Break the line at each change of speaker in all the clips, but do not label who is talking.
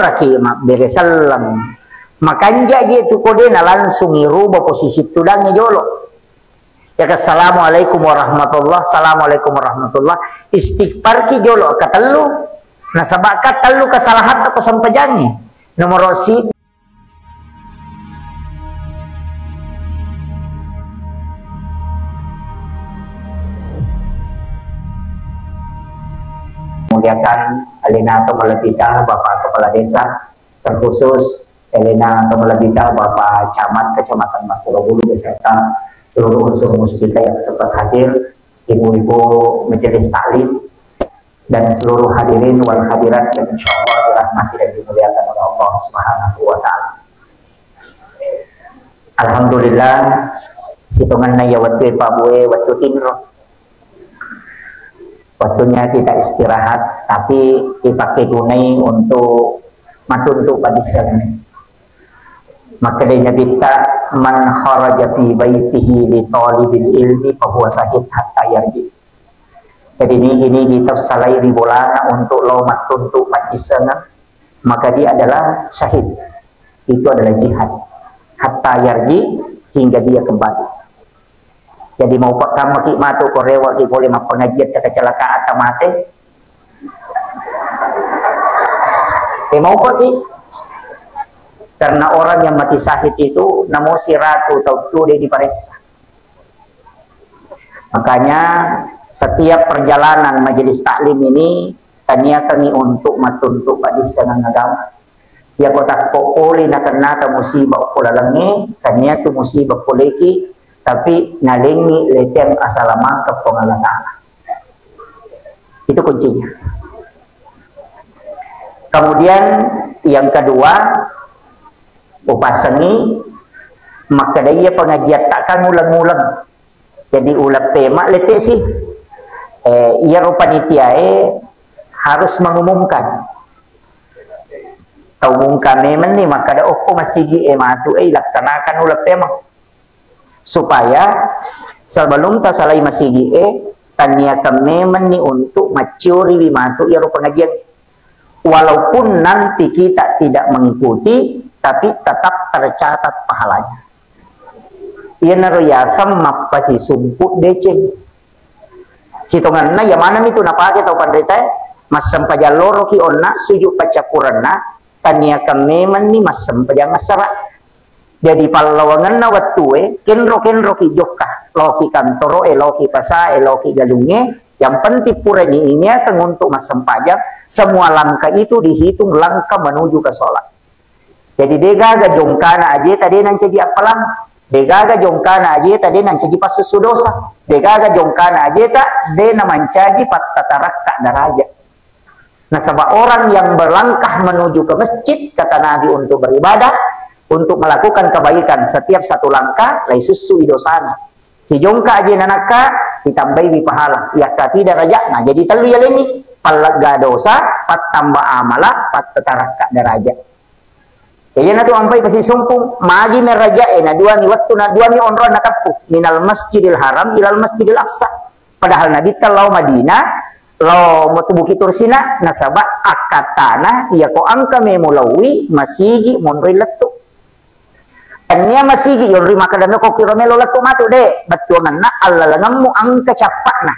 raki bere salam. Makanya dia tu kode na langsung irubah posisi tudangnya jolo. Ya assalamualaikum warahmatullah, assalamualaikum warahmatullah. Istighfar ki jolo katelu. Nah sabak katelu kesalahan atau sampajani. Nomor si muliakan Elena Tomalabita, Bapak Kepala Desa, terkhusus Elena Tomalabita, Bapak Camat Kecamatan Makulobulu beserta seluruh unsur musbika yang sempat hadir, ibu-ibu majelis taklim dan seluruh hadirin wal hadirat yang insya Allah dirahmati dan dimuliakan oleh Allah Subhanahu wa Ta'ala. Alhamdulillah, situngan na ya waktu pabuwe waktu tinro. Waktunya kita istirahat, tapi dipakai tunai untuk matuntuk padisyan. Maka dia kita man kharaja fi baitihi li talibil ilmi fa huwa sahid hatta yarji. Jadi ini kita salai ribolana untuk lo matuntuk padisyan, maka dia adalah syahid. Itu adalah jihad. Hatta yarji, hingga dia kembali. Jadi mau pak kamu ki matu korewa ki boleh mah pengajian kecelakaan atau mati. Mau pak ki? Karena orang yang mati syahid itu namo siratu tautu di paresa. Makanya setiap perjalanan majelis taklim ini tania kami untuk matuntuk pada senang agama. Ya kota kokoli nak kena musibah pola lengi, tania tu musibah poleki. Tapi nalingi lecem asalama ke pengalaman. Itu kuncinya. Kemudian yang kedua, upasangi maka dia pengajian takkan ulang-ulang. Jadi ulang tema letek sih. Ia panitia harus mengumumkan. Umumkan memang ni maka ada masih matu laksanakan ulang tema. Supaya sebelum tasalai masih tania kami meni untuk macuri limatu ya pengajian, walaupun nanti kita tidak mengikuti tapi tetap tercatat pahalanya. Ia naruyasam mapasi sumpuk deceng situngan na yang mana itu napake tau pandrita masam pajaloro ki onna sujuk pacapurana tania kami meni masam pajangasara. Jadi palawangan na watue kenro ki jokka loki kantoro loki pasa loki galunge yang penting pura ini akan untuk masam pajak semua langkah itu dihitung langkah menuju ke sholat. Jadi degaga jongkana aja tadi nan jadi apalang degaga jongkana aja tadi nan jadi pasu dosa degaga jongkana aja tak dena mancaji patatarakka daraja. Nah sebab orang yang berlangkah menuju ke masjid kata Nabi untuk beribadah untuk melakukan kebaikan setiap satu langkah lai susu idosana si jongka aja nanaka ditambahi di pahala ya tidak raja. Nah jadi telu ya ini palaga dosa pat tambah amala pat tetaraka daraja. Jadi natu ampai pasti sumpung magi meraja na dua ni waktu na dua ni onro nakapu minal masjidil haram ilal masjidil aqsa. Padahal Nabi kalau Madinah lo mutubuki tursina nasabah akatana ya ko angka memulawi masigi monroi letu. Nya masih yung rima kadano ko kiromelo lato matu de batuangan na alalangan mo ang kacapak na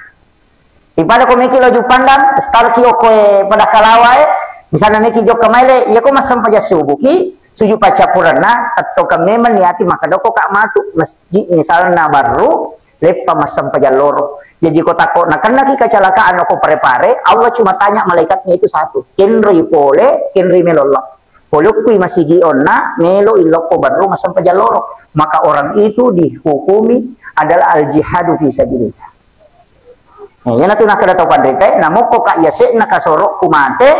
ipada ko meki laju pandang star ki ko pada kalawai bisa na meki jok kamaile ya ko masam paja subuki suju pacapurana atau kami meniati maka doko kak matu masjid misalnya baru lepa masam paja loro jadi ko takut nah karena ki kecelakaan ko pare-pare Allah cuma tanya malaikatnya itu satu kenri pole kenri melolok. Polukui masih gionna melo iloko baru masam pajaloro maka orang itu dihukumi adalah al jihadu fi sabilillah. Nah, yan nato nakadato pandrite namo ko ka yase nakasoro kumate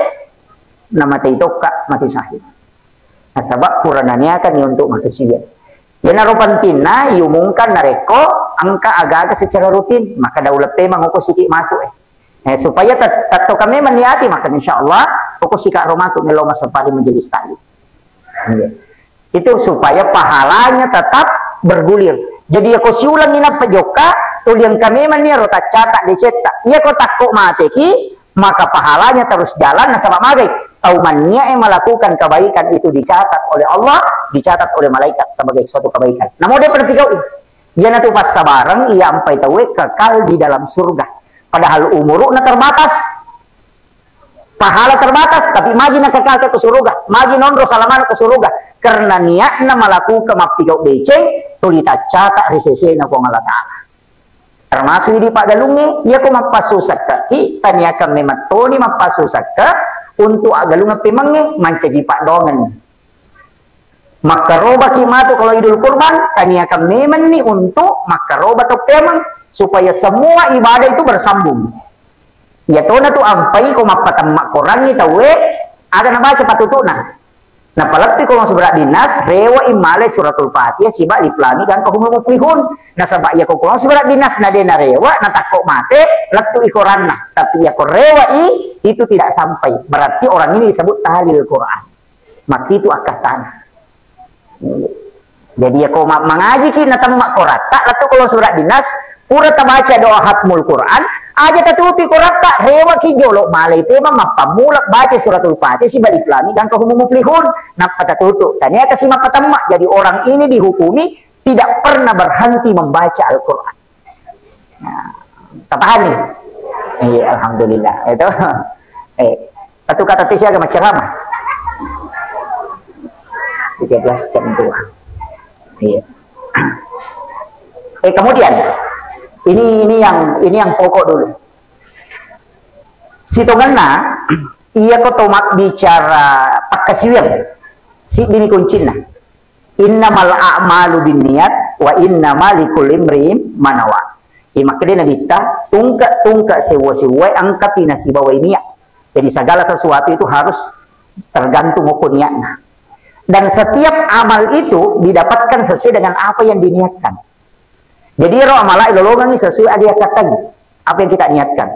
namate itu kak mati sahid. Nah, sabab kurananya kan untuk mati sahid. Yan naropantina yumungkan nareko angka aga-aga secara rutin maka daulat tema ngoko siki matu supaya tato kami meniati maka insyaallah pokok sikak romatu melo masempari menjadi stali. Itu supaya pahalanya tetap bergulir. Jadi aku siulang ina pejoka tulian kami mania rota catak dicetak. Ia ko takko mateki maka pahalanya terus jalan nasabak magai. taumannya melakukan kebaikan itu dicatat oleh Allah, dicatat oleh malaikat sebagai suatu kebaikan. Namun dia pertikau ini. Dia tu pas sabarang ia ampai tahu kekal di dalam surga. Padahal umurnya terbatas. Pahala terbatas, tapi magi na kekal ke surga, magi nondro salaman ke surga, karena niatna melakukan maptikau beceng, tulita catat resese na kong Allah Ta'ala. Termasuk di Pak Galungnya, ia ko mapasusak ka, tanya ka mematoni mapasusak ka, untuk agalunga pimangnya, mancaji Pak Dongan. Maka roba kimatu kalau idul kurban, tanya ka meman ni untuk, maka roba to pemang, supaya semua ibadah itu bersambung. Ya to na tu ampai ko mapatamak Quran ni tawe ada na baca patutuna. Na palakti ko seberat dinas rewa imale suratul Fatihah siba diplani kan ko humupihun. Na sabak ya ko seberat dinas na de na rewa na takok mate laktu ikoranna. Tapi ya ko rewa itu tidak sampai. Berarti orang ini disebut tahlil Quran. Maka itu akatan. Jadi ya ko mengaji ki na tamak Quran. Tak laktu ko seberat dinas pura tabaca doa hatmul Quran aja tatuti korata rewa ki jolok malay tema mapamulak baca suratul Fatihah si balik lami dan kahumumuplihun napatatutu tanya kasi mapatamak jadi orang ini dihukumi tidak pernah berhenti membaca Al-Quran. Nah, tapahani alhamdulillah itu satu kata tisya agak ceramah 13 jam 2 kemudian ini yang pokok dulu. Sitonganna iya ko tomat bicara pakasiwir si dini kuncina. Innamal a'malu binniyat wa innamal likulli imrin manawa. Makanya nabita tungka sewa angka pinasi bawa niat. Jadi segala sesuatu itu harus tergantung ukur niatnya. Dan setiap amal itu didapatkan sesuai dengan apa yang diniatkan. Jadi roh amalah ilolongan ini sesuai ada katanya apa yang kita niatkan.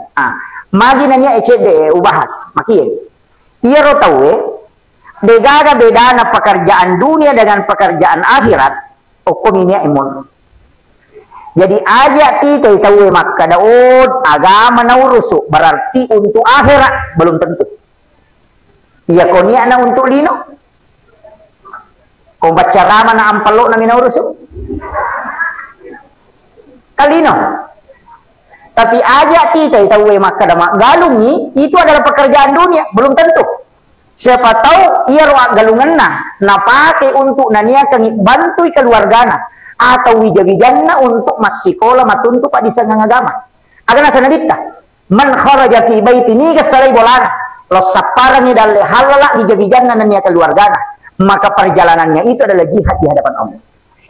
Magi nanya ECD ubahas makin. Ia roh tahu beda na pekerjaan dunia dengan pekerjaan akhirat. Hukum ini imun. Jadi aja kita tahu maka daud agama na urusuk berarti untuk akhirat belum tentu. Ia konia na untuk lino. Kau baca rama na ampalo na mina urusuk. Kalino. Tapi aja kita tahu maka damak galungi itu adalah pekerjaan dunia, belum tentu. Siapa tahu ia ruang galungan na pakai untuk nania kami bantu keluargana atau wijabijanna untuk masikola matuntu pak disana agama. Ada nasana dita. Man kharaja fi baitini kasalai bolana. Lo saparani dalle halala wijabijanna nania keluargana. Maka perjalanannya itu adalah jihad di hadapan Allah.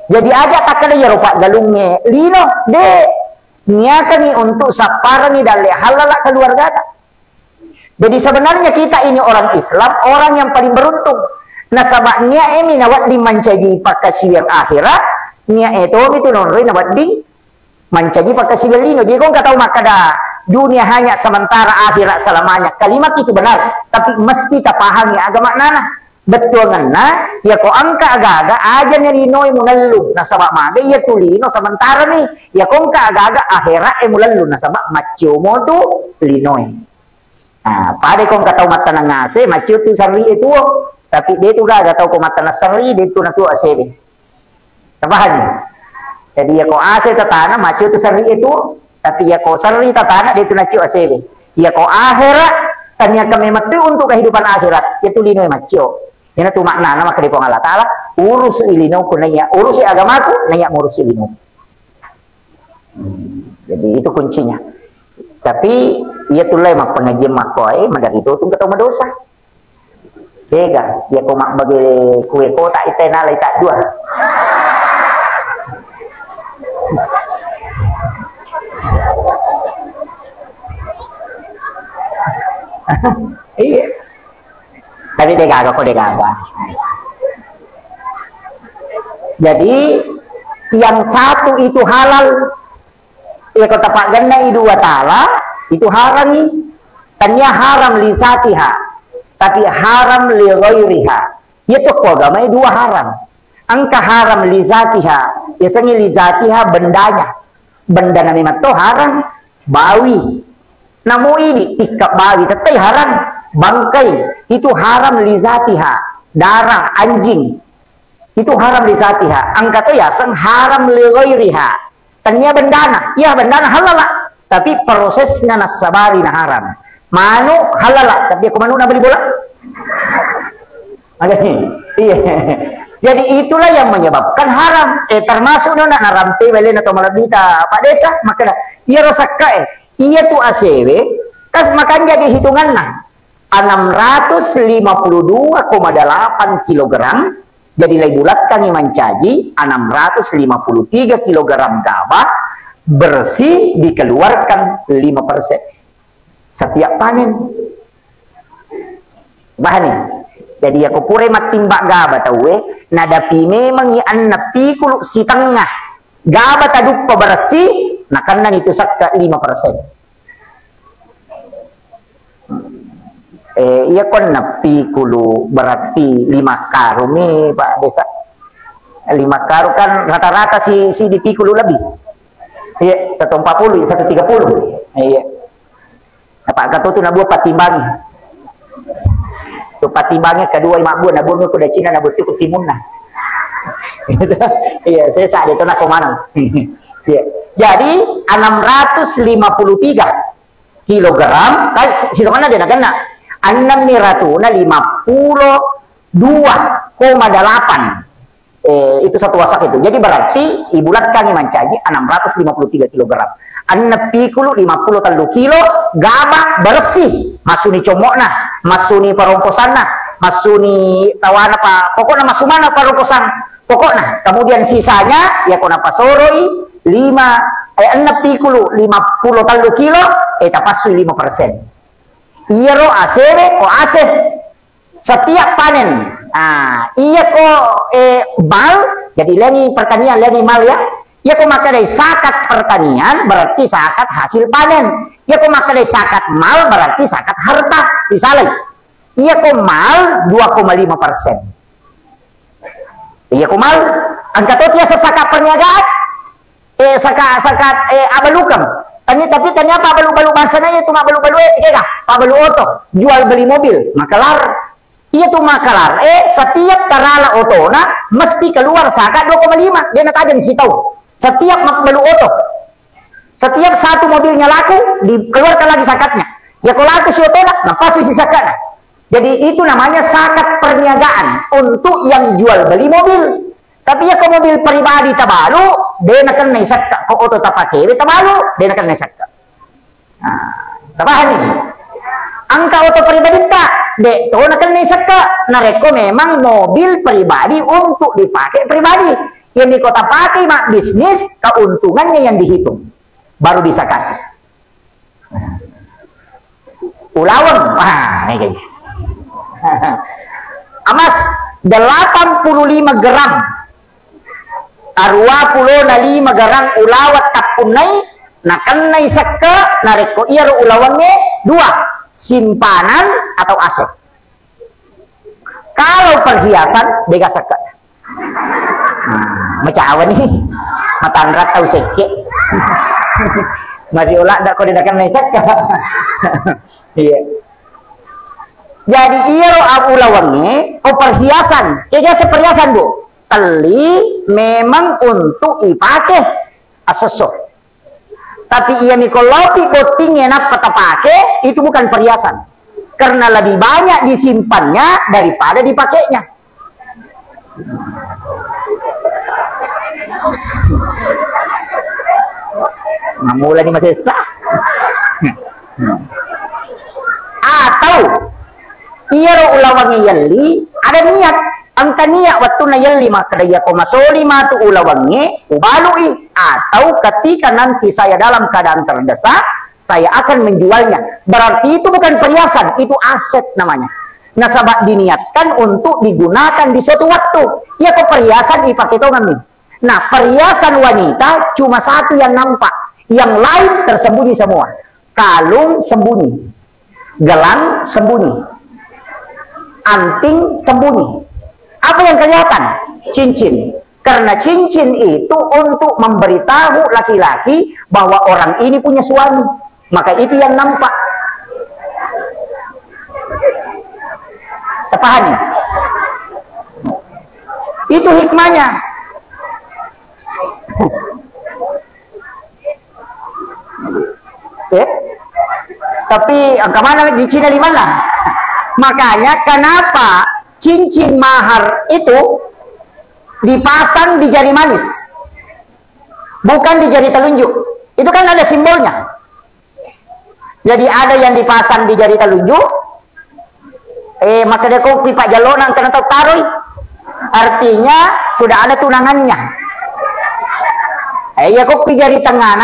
Jadi aja tak ada ya rupa galungnya lino de niatani untuk saparani dalle halala keluarga. Jadi sebenarnya kita ini orang Islam, orang yang paling beruntung. Nasabahnya ini nawat di mancaji pakasiwir akhirat, nia itu nonroi nawat di mancaji pakasiwir lino. Jadi kau nggak tahu makada dunia hanya sementara akhirat selamanya. Kalimat itu benar, tapi mesti tak pahami agama nana. Betul ngana ya ko angka aga-aga aja nih lino munallu nasabak mage ya tulino sementara nih ya ko angka aga-aga akhirat mulallu nasabak macumo tu lino. Nah pada ko nggak tahu mata nangase macu tu sari itu tapi dia tu gak tahu ko mata nasari dia tu natu asede tabahan. Jadi ya ko ase tatana macu tu sari itu tapi ya ko sari tatana dia tu nacu asede ya ko akhirat tanya kami mati untuk kehidupan akhirat itu lino macu. Ini tuh makna nama kedipong Allah Ta'ala urus ilino ku nanya urus agamaku nanya urus ilino. Jadi itu kuncinya. Tapi ia tuh lemah pengajian makoi madari itu tuh ketemu dosa. Dega dia komak bagi kue kota itena lai tak dua. Iya. Tapi dia kagak. Jadi yang satu itu halal, ya kata Pak Ganda itu wa ta'ala itu haram nih, tanya haram li zatiha, tapi haram li ghairiha. Itu agama dua haram. Angka haram li zatiha, biasanya li zatiha bendanya, benda nami matto haram bawi. Namu ini tikap bawi, tapi haram bangkai itu haram li zatiha, darah anjing itu haram li zatiha, angkata ya sang haram li ghairiha. Tanya bendana, ya bendana halal lah, tapi prosesnya nasabari na haram. Manu halal lah, tapi aku manu na beli bola. Ada iya. Jadi itulah yang menyebabkan haram. Termasuk nona narampe belen atau malabita Pak Desa, maka ia rosakka iya tu ACW, kas makan jadi hitungan nah 652,8 kilogram. Jadi lagi bulat kami mencaji 653 kilogram gabah bersih dikeluarkan 5% setiap panen. Bahani. Jadi aku pure matimbak gabah tahu nadapi memang ian napi kuluk si tengah gabah taduk bersih nah kanan itu sakka 5%. Iya kon napi kulu berarti 5 karung nih Pak Desa. 5 karung kan rata-rata si dipikulu lebih. Iya 140, 130. Iya. Apa kata tu nak buat patimbangi. Tu patimbangnya kedua imak buat nak buat kuda Cina nak buat tu timun nah. Iya saya saat itu nak kemana. Iya. Jadi 653 kilogram kan situ mana dia nak kena. 6 ratuna 52,8 itu satu wasak itu. Jadi berarti ibulatkan yang mencaji 653 kilogram. Anna pikulu 50 talu kilo gabah bersih masuni comokna, masuni paromposana, masuni tawana pa pokoknya masumana paromposan pokoknya. Kemudian sisanya ya kona pasoroi 6 pikulu 50 talu kilo tapasu 5%. Iya ro asere ko aseh setiap panen. Iya ko mal jadi leni pertanian leni mal ya. Iya ko maka dari sakat pertanian berarti sakat hasil panen. Iya ko maka dari sakat mal berarti sakat harta si saleh. Iya ko mal 2,5%. Iya ko mal angkat dia sesakat perniagaan sakat abalukam. Tapi ternyata balu-balu masanya itu mak balu-balu balu oto jual beli mobil makalar iya tuh makalar setiap karala oto nah mesti keluar sakat 2,5 dia nak ada di situ setiap mak balu oto setiap satu mobilnya laku dikeluarkan lagi sakatnya ya kalau laku si oto nah pasti si sakat. Jadi itu namanya sakat perniagaan untuk yang jual beli mobil. Tapi ya kalau mobil pribadi tabalu, dia nak kena sakka. Kalau auto tapake, tabalu, dia nak kena sakka. Tabahan ini. Angka auto pribadi tak, dek to nak kena sakka. Nareko memang mobil pribadi untuk dipakai pribadi. Yang di kota pakai mak bisnis, keuntungannya yang dihitung, baru disakat. Ulawang, ini kayaknya. Amas 85 gram. Arwa pulo na 5 garang ulawat tapunay na kanay sakka nareko iyaro ulawangnya 2 simpanan atau aset. Kalau perhiasan bega sakka. Macawan nih matandrat tahu seke. Mari ulah dak ko didakan nay sakka. Iya. Jadi iyaro ulawangnya perhiasan. Kaya perhiasan Bu. Teli memang untuk dipakai asesok. Tapi ia mikolopi kotingnya nak patapake itu bukan perhiasan. Karena lebih banyak disimpannya daripada dipakainya. Mulai masih sah. Atau ia ulawangi yali ada niat angka niat waktu na yali maka daya komasoli matu ulawangi ubalui atau ketika nanti saya dalam keadaan terdesak saya akan menjualnya, berarti itu bukan perhiasan, itu aset namanya. Nasabah diniatkan untuk digunakan di suatu waktu. Ya kok perhiasan dipakai tongan nih. Nah perhiasan wanita cuma satu yang nampak, yang lain tersembunyi semua. Kalung sembunyi, gelang sembunyi, anting sembunyi. Apa yang kelihatan? Cincin. Karena cincin itu untuk memberitahu laki-laki bahwa orang ini punya suami. Maka itu yang nampak. Pahami? Itu hikmahnya. Tapi kemana di Cina di mana? Makanya kenapa cincin mahar itu dipasang di jari manis, bukan di jari telunjuk. Itu kan ada simbolnya. Jadi ada yang dipasang di jari telunjuk, maka dia kok pipa jalonan kena taruh, artinya sudah ada tunangannya. Ya kok di jari tengah,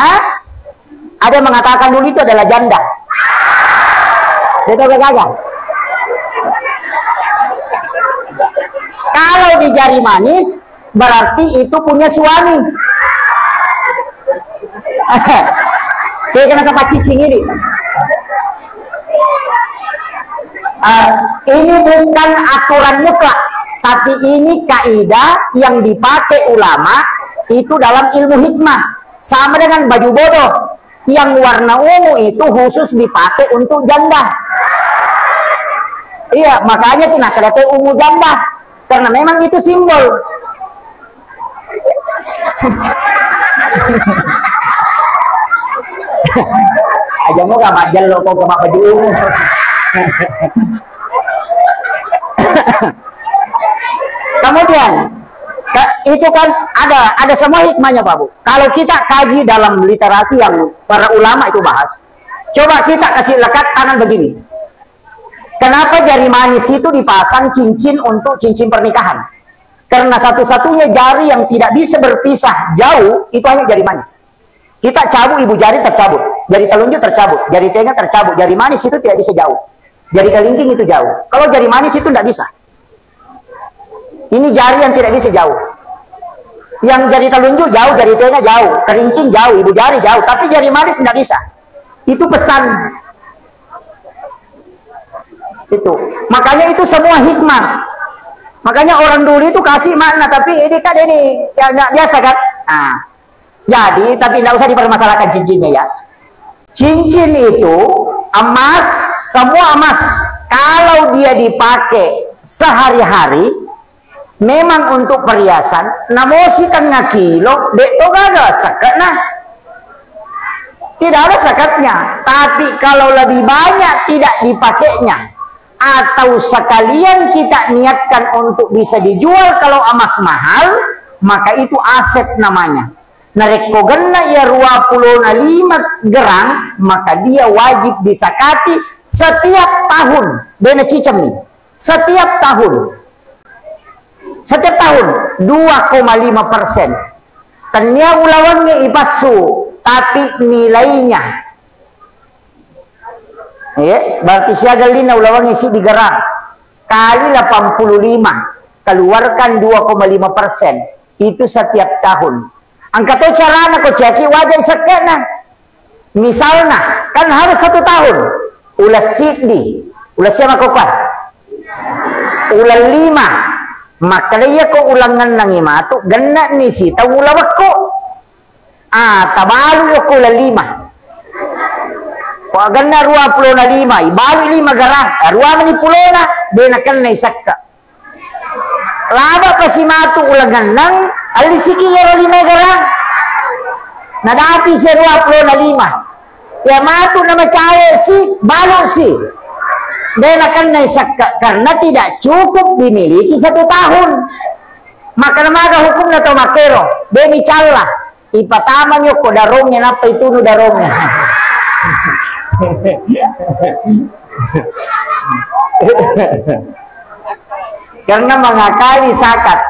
ada yang mengatakan dulu itu adalah janda. Betul gak? Kalau di jari manis berarti itu punya suami. Kayak kena tempat cicing ini. Ini bukan aturan mutlak, tapi ini kaidah yang dipakai ulama itu dalam ilmu hikmah. Sama dengan baju bodoh yang warna ungu itu khusus dipakai untuk janda. Iya, makanya tina kedate ungu janda, karena memang itu simbol. Aja mau gak majal lo kok kemak baju ungu. Kemudian itu kan ada semua hikmahnya Pak Bu. Kalau kita kaji dalam literasi yang para ulama itu bahas, coba kita kasih lekat tangan begini. Kenapa jari manis itu dipasang cincin untuk cincin pernikahan? Karena satu-satunya jari yang tidak bisa berpisah jauh itu hanya jari manis. Kita cabut ibu jari tercabut, jari telunjuk tercabut, jari tengah tercabut, jari manis itu tidak bisa jauh. Jari kelingking itu jauh. Kalau jari manis itu tidak bisa. Ini jari yang tidak bisa jauh. Yang jari telunjuk jauh, jari tengah jauh, kelingking jauh, ibu jari jauh, tapi jari manis tidak bisa. Itu pesan. Itu. Makanya itu semua hikmah. Makanya orang dulu itu kasih makna, tapi ini kan ini ya nggak biasa kan. Nah, jadi tapi tidak usah dipermasalahkan cincinnya ya. Cincin itu emas, semua emas. Kalau dia dipakai sehari-hari, memang untuk perhiasan. Namun si tengah kilo, dek to gak sekat nah. Tidak ada sekatnya. Tapi kalau lebih banyak tidak dipakainya, atau sekalian kita niatkan untuk bisa dijual kalau emas mahal, maka itu aset namanya. Narek pogena ya 25 gram, maka dia wajib disakati setiap tahun. Bena cicam nih. Setiap tahun 2,5%. Tanya ulawannya ipasu, tapi nilainya ya, berarti siaga lina ulawannya si digerak kali 85, keluarkan 2,5%. Itu setiap tahun. Angkat tuh caranya kok ceki wajah sekena. Misalnya kan harus 1 tahun. Ulas siddi, ulas siapa kokot? Ulang 5. Maka dia kok ulangan nang imatu genna ni si tahu ulawak ko. Tabalu ko ulang 5. Kok genna 25, baru 5 garang. Ruang ni pulona benakan na isakka. Laba pa si matu ulangan nang alisiki yero 5 garang. Nadapi si 25. Ya matu na macaya si balu si. Benakan na isakka karena tidak cukup dimiliki 1 tahun. Maka namaga hukum na to makero. Beni calla. Ipatama nyo ko darongnya napa itu no darongnya. Karena mengakali zakat.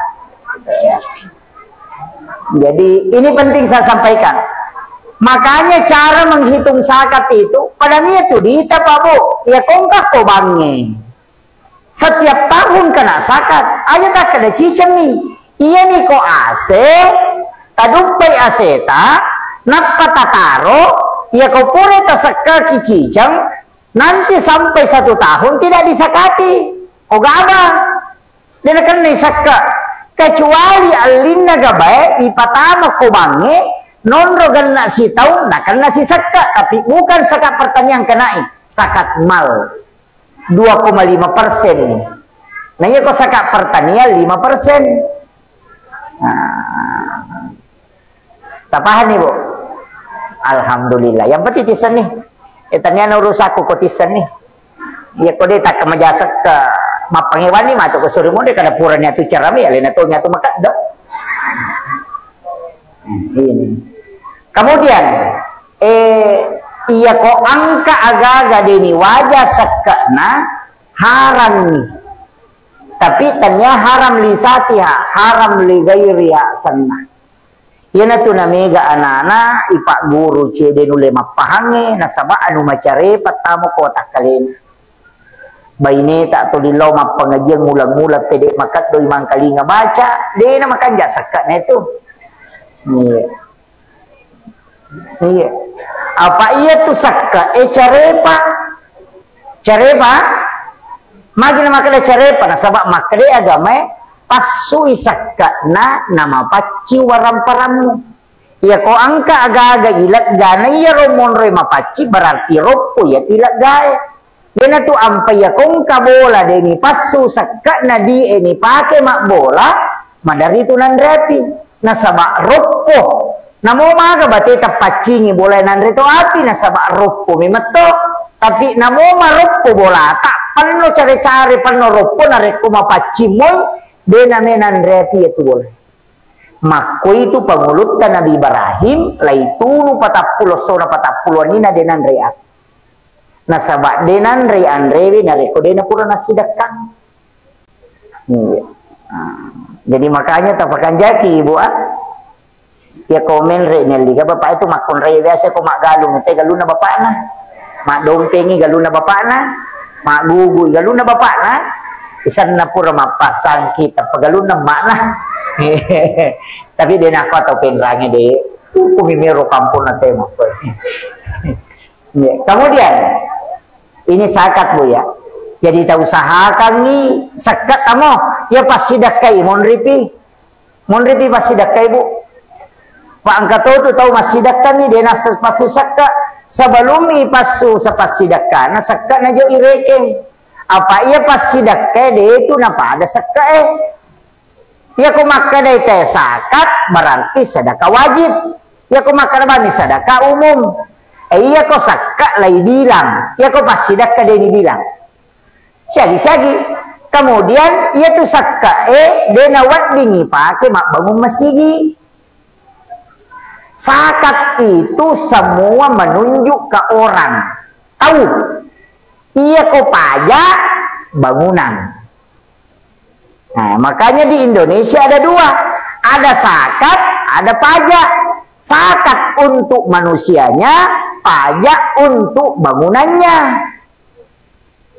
Jadi ini penting saya sampaikan. Makanya cara menghitung zakat itu pada niat itu diita Pak Bu, ya kongkak ko bange. Setiap tahun kena zakat. Ayo tak kada cicem nih. Iya nih ko ase, tadupai aseta, napatataro, ya kau pure tasaka kicicem, nanti sampai 1 tahun tidak disakati. O gaba. Dia kan disaka kecuali alinna gabae ipatama ko bange non rogan nasi tahu nak kan nasi saka, tapi bukan zakat pertanian kenai, zakat mal 2,5%. Nah ya kok sakat pertanian 5%. Nah, tak paham nih Bu. Alhamdulillah. Yang penting tisan nih. Tanian urus aku kok tisan nih. Ya kok dia tak kemajasak ke mapangewan nih matuk ke suri mo dia kada puranya tu carami alina tu nya tu makat dok. Ini. Kemudian iya kok angka aga-aga dini wajah sekakna haram nih. Tapi tanya haram li satiha, haram li gairiha sanna. Yana tu namega anana ipak guru cede nule mapahange nasaba anu macare patamu kota kalena. Baine tak tu dilau mapengajian ngulang-ngulang pedek makat doi mangkali ngabaca, dia na makan jasakat na itu. Iya. Iya. Apa iya tu sakka carepa? Carepa? Magina makada carepa nasaba makade agama pasui sakka na nama paci waram-paramu. Ya ko angka aga-aga ilat gana iya romon re mapaci berarti ropo ya tilat gaya. Yana tu ampai ya kong kabola deni pasu sakka na di ini pake mak bola madari tu nandrepi nasaba ropo. Namo maga bateta pacingi bola nandreto api nasaba ropo mimeto tapi namo maropo bola tak panno care-care panno ropo nareko mapaci moy dena menan repi itu boleh. Mako itu pengulutan Nabi Ibrahim laitunu 40 sona 40 nina denan rea. Nasabak denan rea andrewi nareko dena pura nasidakkan. Jadi makanya tapakan jaki ibu ya komen re liga bapak itu makon rea biasa ko mak galung te galuna bapak na. Mak dompengi galuna bapak na. Mak gugu galuna bapak na. Isan na pura mapasang kita pagalun na mana. Tapi dia nak atau penrangnya deh. Kumimiro kampung na tema. Kemudian ini sakat Bu ya. Jadi tak usahakan nih sakat kamu ya pasti dakai monripi. Monripi pasti dakai Bu. Pak angkat tu tahu masih dakai nih dia nak pasu sakat sebelum ipasu sepasi dakai. Nah sakat na jo ireke. Apa ia pasti dakai dia itu napa ada sakai. Ya ko makadai teh sakat berarti sedekah wajib. Ya ko makadai sedekah umum. Iya ko sakat lai bilang. Ya ko pasti dakai dia bilang. Sagi-sagi. Kemudian ia tu sakai dia nawat dingi pakai mak bangun masigi. Sakat itu semua menunjuk ke orang. Tahu? Iya ko pajak bangunan. Nah, makanya di Indonesia ada dua. Ada zakat, ada pajak. Zakat untuk manusianya, pajak untuk bangunannya.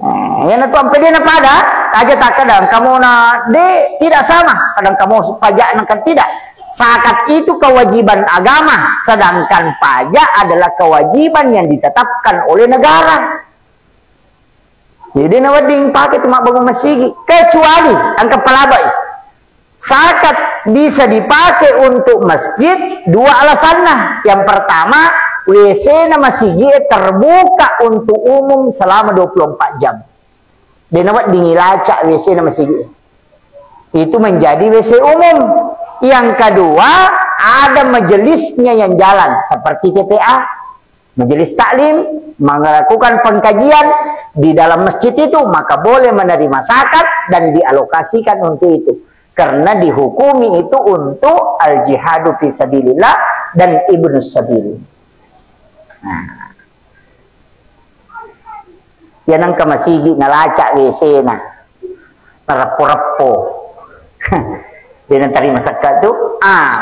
Nah, yang itu sampai dia nak pada, aja tak kadang kamu nak de tidak sama. Kadang kamu pajak nak tidak. Zakat itu kewajiban agama, sedangkan pajak adalah kewajiban yang ditetapkan oleh negara. Jadi nawading pakai cuma bangun masjid kecuali angka pelabai. Zakat bisa dipakai untuk masjid dua alasannya. Yang pertama, WC na masjid terbuka untuk umum selama 24 jam. Dia nawading ilacak WC na masjid. Itu menjadi WC umum. Yang kedua, ada majelisnya yang jalan seperti TPA. Majelis taklim melakukan pengkajian di dalam masjid itu, maka boleh menerima zakat dan dialokasikan untuk itu. Karena dihukumi itu untuk al-jihadu fi sabilillah dan ibnus sabil. Nah. Yanang ka masigi nalaca WC na. Repo-repo. Dia terima zakat itu.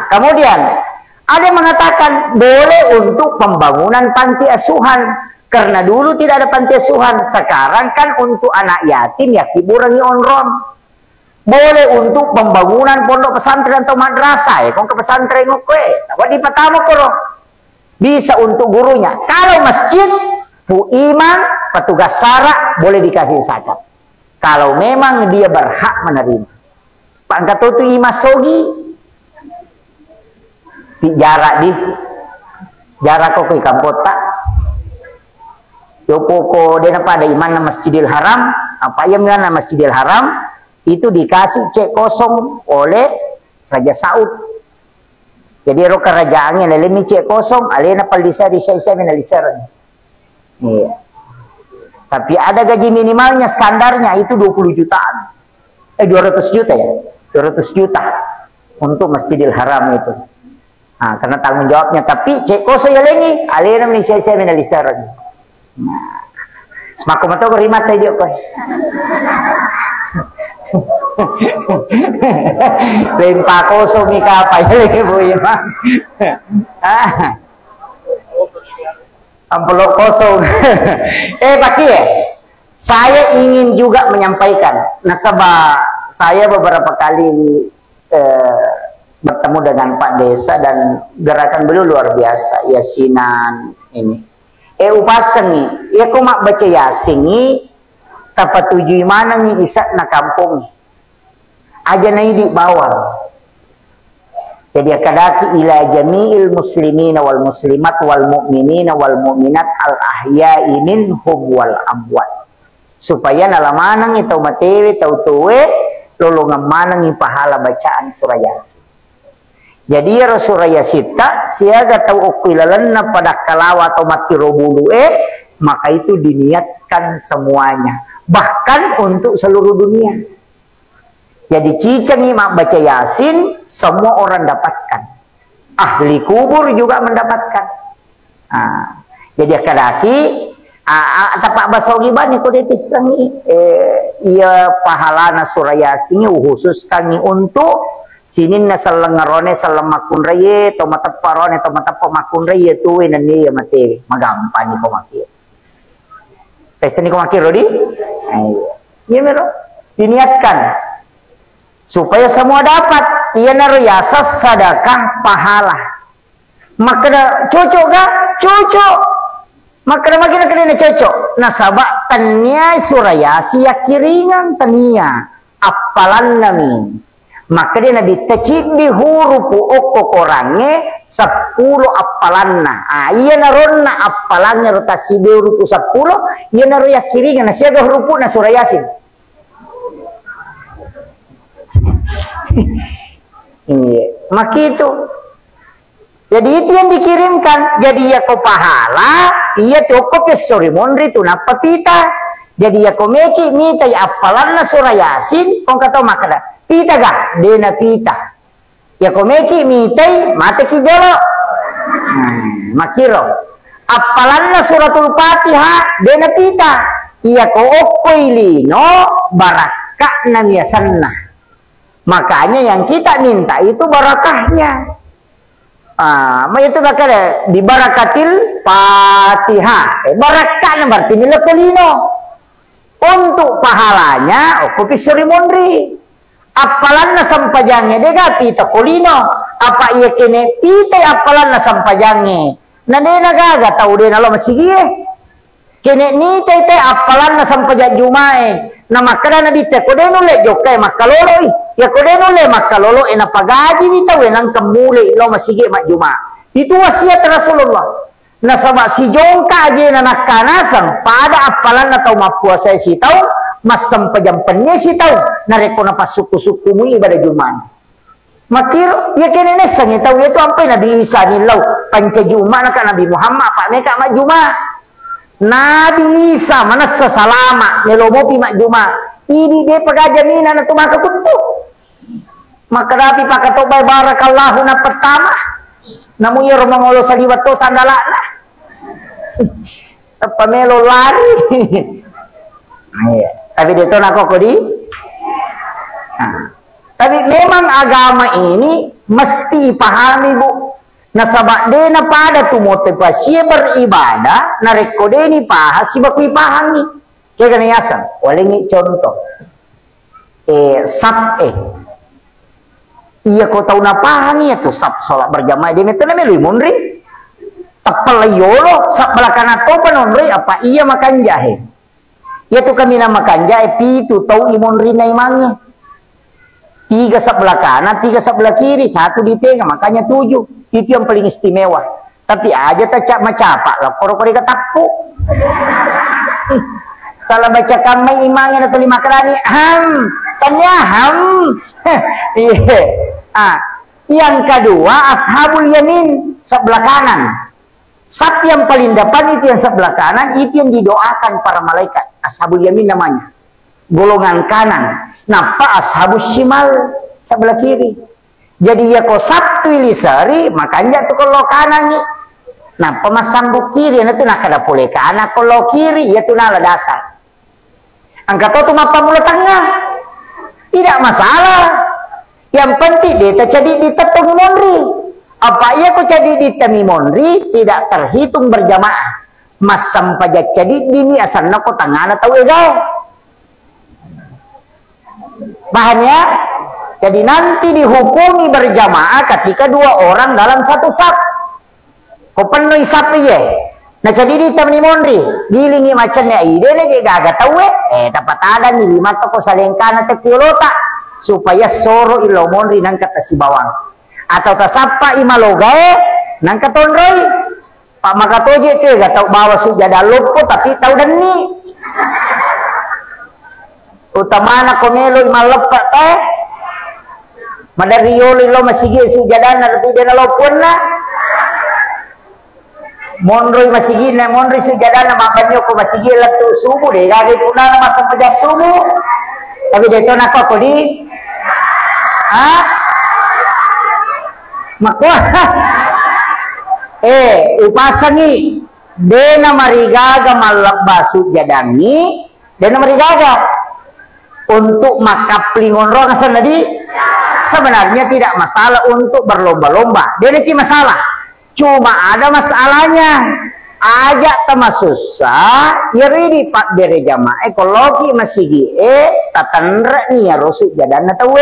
Kemudian ada yang mengatakan boleh untuk pembangunan panti asuhan karena dulu tidak ada panti asuhan, sekarang kan untuk anak yatim ya hiburan onron. Boleh untuk pembangunan pondok pesantren atau madrasah ya, kong ke pesantren oke, apa di pertama koro bisa untuk gurunya. Kalau masjid, bu imam, petugas syara boleh dikasih zakat. Kalau memang dia berhak menerima. Pak kata itu imam sogi. Jarak kok ke kampota yopoko dia pada iman Masjidil Haram apa yang mana Masjidil Haram itu dikasih cek kosong oleh Raja Saud. Jadi ro kerajaannya lelemi cek kosong, alena palisa di saya menalisaran. Iya. Tapi ada gaji minimalnya, standarnya itu 20 jutaan. 200 juta ya. 200 juta untuk Masjidil Haram itu. Nah, karena tanggung jawabnya. Tapi cek kosong ya lengi, alena saya menalisaran. Nah, maka mato rimata dia kok. Lempa kosong ika apa ya bu ya. Amplop kosong. Pak ya, saya ingin juga menyampaikan. Nasabah saya beberapa kali bertemu dengan Pak Desa dan gerakan beliau luar biasa. Yasinan ini. Upasan nih, ya kok mak baca Yasin nih, tapat tujuh mana nih isak na kampung. Aja naik di bawah. Jadi kadaki ila jami'il muslimina wal muslimat wal mu'minina wal mu'minat al ahya'i minhum wal amwat. Supaya nalamanang itu matewe tau tuwe lolongan manang pahala bacaan surah Yasin. Jadi ya surah Yasin tak siaga tau ukilalan pada kalawa atau mati robulu maka itu diniatkan semuanya. Bahkan untuk seluruh dunia. Jadi cicang mak baca Yasin semua orang dapatkan. Ahli kubur juga mendapatkan. Jadi kadaki tapak basogi bani kode pisangi ia pahala surah Yasin khusus kami untuk sinin na salengarone salamakun raye to mataparone to matapamakun raye tuwe nani ya mate magampani ko maki. Pesa ni ko maki rodi? Iya mero diniatkan supaya semua dapat. Iya naro yasas sedekah pahala. Maka cocok gak? Cocok. Maka makin kena cocok. Nasabak tanya surah Yasin ya kiringan tania apalan nami. Maka dia nabi tecik di huruf okok orangnya 10 apalanna. Iya naronna apalannya rotasi di huruf 10. Iya naro ya kiringan. Siaga huruf na surah Yasin. Iya, maka itu. Jadi itu yang dikirimkan. Jadi ya kau pahala, iya cukup ya sorry mondri tu napa pita. Jadi ya kau meki mita ya apalan na surah Yasin, kau kata makada pita gak? Dena pita. Ya kau meki mita mata kijolo. Makiro. Apalan na suratul Fatihah, dena pita. Iya kau okoilino barakah na miasanna. Makanya yang kita minta itu barakahnya. Itu bakal di barakatil Fatihah. Barakahnya berarti nilai kulino. Untuk pahalanya, kopi suri mondri. Apalan na sampajangnya dega pita kulino. Apa iya kene pita apalan na sampajangnya. Nade nagaga tau deh nalo masih gie. Kene ni tete apalan na sampajang jumae. Na makara na bite kode nule jokai makalolo ya kode nule makalolo na pagaji bitaw nang kamuli lo masige majuma. Itu wasiat Rasulullah. Na sabak si jongka aja na nakanasan pada apalan na tau mapuasa si tau mas sampajampannya si tau nareko na pasuku-suku mu ibadah jumaan. Makiro ya kene nesang tau itu ampai Nabi Isa nilaw panca juma na ka Nabi Muhammad pak meka majuma. Nabi Isa mana sesalama nelomopi mak juma ini dia pegajamina na tumaka kuntu maka rapi pakatobay barakallahu na pertama namun ya romangolo saliwat to sandalana pamelo lari tapi dito nako kodi tapi memang agama ini mesti pahami bu. Nasabak de na pada tu motivasi beribadah na rekode ni paha si bakwi pahang ni kaya kanayasan waling contoh sab iya ko tau na pahang ya tu sab solat berjamaah dia nito na melui munri tapalayolo sab balakana to panonri apa iya makan jahe ya tu kami na makan jahe pitu tau imunri na imangnya 3 sebelah kanan, 3 sebelah kiri, 1 di tengah, makanya 7. Itu yang paling istimewa. Tapi aja tak macapak lah, koro-koro katapu. Salah baca kamai imangnya atau 5 kerani, Tanyaham. Iya. Yang kedua ashabul yamin, sebelah kanan. Saf yang paling depan itu yang sebelah kanan, itu yang didoakan para malaikat. Ashabul yamin namanya. Golongan kanan. Napa ashabus shimal, sebelah kiri. Jadi ya kau satu ilisari, makanya tuh kalau kanan nih. Nah pemasambuk kiri itu nak ada boleh kanan, kalau kiri ya tuh nala dasar. Angkat tuh mapa mula tengah, tidak masalah. Yang penting dia terjadi di tepung monri. Apa ia kau jadi di temi monri tidak terhitung berjamaah. Mas sampai jadi dini asal nak kau tengah atau ega. Bahannya. Jadi nanti dihukumi berjamaah ketika dua orang dalam satu saf. Kau penuhi saf ya. Nah jadi di temani mondri, gilingi macamnya ide nih gak tahu dapat ada nih lima toko salengkana tekiolota supaya soro ilo mondri nang kata si bawang. Atau tasapa imalogae nang katonroi. Pak makatoje tuh gak tahu bawa sujada lupo tapi tahu dan nih. Utamana komelo imalepak teh. Madariyo lo masigi sujadana tapi dia nalopon na. Monroy masigi na monroy sujadana makanyo ko masigi latu subuh deh gagay puna na masa pajas subuh. Tapi dito na ko di. Makwa. Upasangi dena marigaga malabba sujadani dena marigaga untuk makaplingon ro ngasan tadi. Sebenarnya tidak masalah untuk berlomba-lomba. Dia ini masalah. Cuma ada masalahnya. Ajak tema susah. Yari pak bere jamaah. Ekologi masih tatanra nih ya rosu jadan atau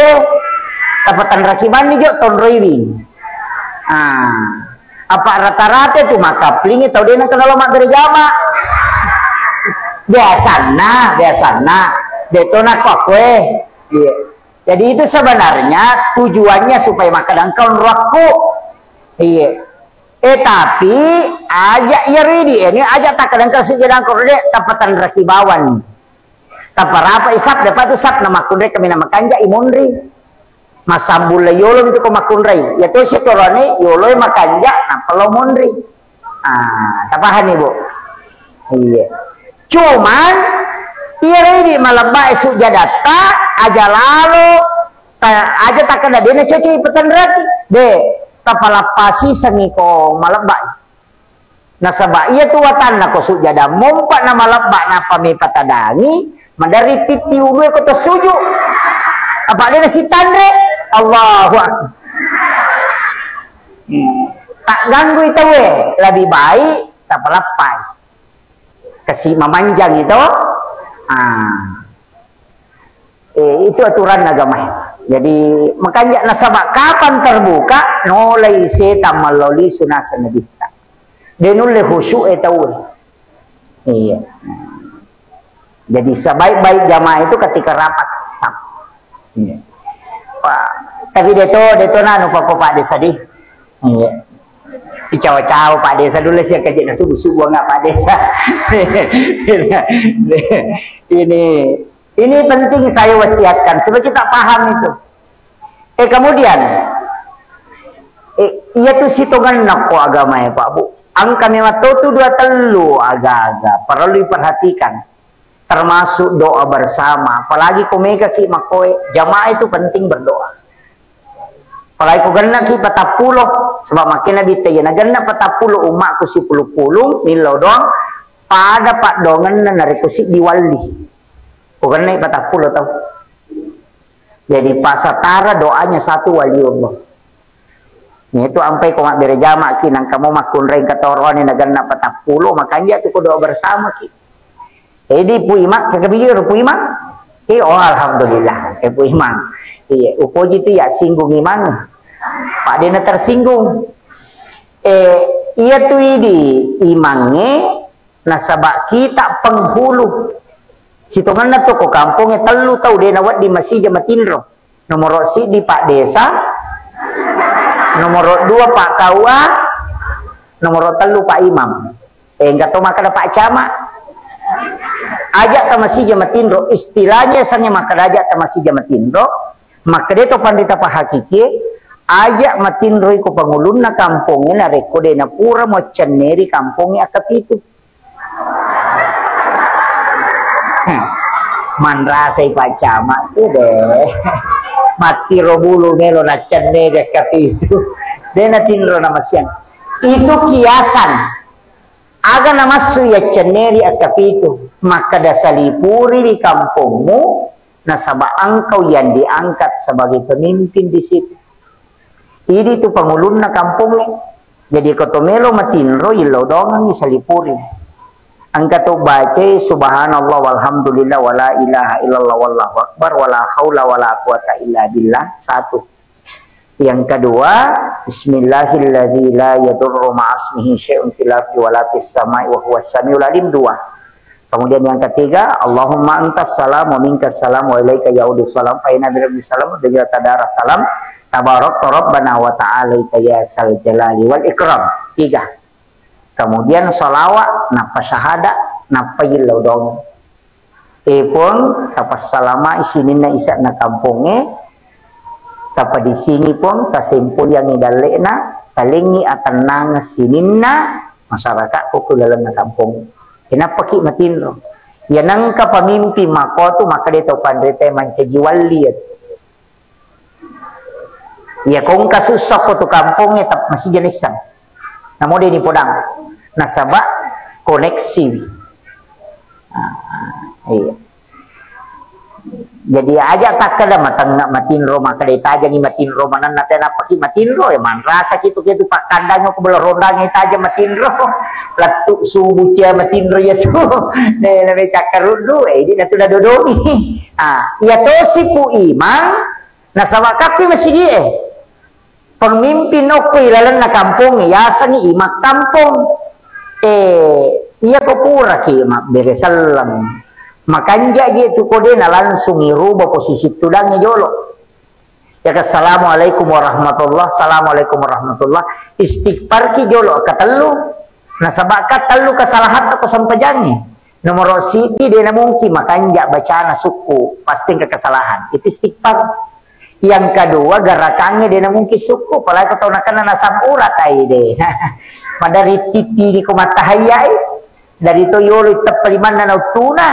tapatan rakiban nih jok tonroiri. Apa rata-rata tuh makapling atau dia nak kenal mak bere jamaah. Biasana. Detona kok kue. Iya. Jadi itu sebenarnya tujuannya supaya makan engkau neraku. Iya. Tapi ajak yaridi ini ajak tak kadang kau sujud engkau dek tapatan rakibawan. Taparapa isap dapat tu sap nama kundre kami nama kanja imunri. Masambul yolo itu kau makundre. Ya tu si torone yolo makanja nah kalau mundri. Tapahan ibu. Iya. Cuman yaridi malabba sujadata aja lalu aja tak kena dia cuci petan rati deh tapalapasi semiko malabak nasabak iya tuh watan nako sujada mompak na malabak na pami patadangi madari titi ulu ko to suju apa dia nasi tandre Allahu akbar tak ganggu itu lebih baik tapalapai kasih memanjang itu itu aturan agama. Jadi makanya nasabak kapan terbuka nolai seta melalui sunnah Nabi. Denule khusyuk tahu. Iya. Jadi sebaik-baik jamaah itu ketika rapat sab. Iya. Pak, tapi deto nanu Pak Desa di. Iya. Cawa-cawa Pak Desa dulu sih kerja subuh-subuh nggak Pak Desa. Ini penting saya wasiatkan supaya kita paham itu. Kemudian iya tuh sitongan nako agama ya Pak Bu. Angka memang tu dua telu agak-agak perlu diperhatikan. Termasuk doa bersama. Apalagi komeka ki makoe jamaah itu penting berdoa. Apalagi ku genna ki patapulo sebab makin nabi tayana genna patapulo umakku si puluh milo doang pada pak dongen nari kusik diwali. Bukan naik 40 tahu. Jadi pas setara doanya satu wali Allah. Ini itu sampai komak berjamaah kinang kamu makun reng katoron yang nagan 40 makanya itu doa bersama ki. Jadi puimak kekebijir puimak. Oh alhamdulillah puimak. Iya upoji itu ya singgung imang. Pak Dena tersinggung. Iya tuh ini imangnya nasabak kita penghulu. Sitongan na to ko kampung telu tau dia nawat di Masih Jamatinro. Nomor si di Pak Desa. Nomor 2 Pak Kawa. Nomor 3 Pak Imam. Enggak tahu maka ada Pak Camat. ajak tamasi jamatindro istilahnya sanya maka ajak tamasi jamatindro maka dia to pandita pa hakiki ajak matindro iku pangulun na kampungnya na rekode na pura mo chaneri kampungnya akapitu manrasay pacama tu deh mati robulu melo na chaneri akapitu dia na tindro na masyan itu kiasan aga namasu ya chaneri akapitu maka dasalipuri di kampungmu nasaba engkau yang diangkat sebagai pemimpin di situ. Ini tu pangulun na kampung ni. Jadi kotomelo matinro ilaw dongang isalipuri. Angka tu baca subhanallah walhamdulillah wala ilaha illallah wallahu akbar wala haula wala quwata illa billah. Satu. Yang kedua, bismillahilladzi la yadurru ma'asmihi syai'un fil ardi wala fis sama'i wa huwas samiul alim. Dua. Kemudian yang ketiga, Allahumma antas salam wa minkas salam wa ilaika yaudus salam fa inna billahi salam wa tadara salam tabarak rabbana wa ta'ala ya sal jalali wal ikram. Tiga. Kemudian salawat napa syahada napa yilau dong. Pun tapas salama isininna isa na kampunge tapa di sini pun tasimpul yang idalena talingi atanang sininna masyarakat ko dalam na kampung. Kenapa ki matinro? Ya nangka pamimpi makoto maka dito pandrete mancajiwali. Ya kung kasusok ko to kampungnya tap masih jenisan. Namo din podang nasaba koneksi. Iya. Jadi aja tak kada matang matinro maka dita aja ni matinro manan naten apa ki matinro ya man rasa kitu pak kandangnya ko belorondang ita aja matinro latu subuh cia matinro ya tu ne ne cakarudu ini natu dodoni ya to si pu imang nasawakapi masih dia pemimpin ko ilalan na kampung ya sani imak kampung iya ko pura ki mak beresalam. Makanya gitu kode na langsung irubah posisi tudangnya jolo. Ya assalamualaikum warahmatullah, assalamualaikum warahmatullah. Istighfar ki jolo katelu. Nasabak katelu kesalahan atau sampajani. Nomor siti dia na mungkin makanya bacaan suku pasti ke kesalahan. Itu istighfar. Yang kedua gerakannya dia na mungkin suku. Apalagi kau nak kena nasamurat ay deh. Madari titi di kumatahayai. Dari itu yolo tepaliman na nautuna.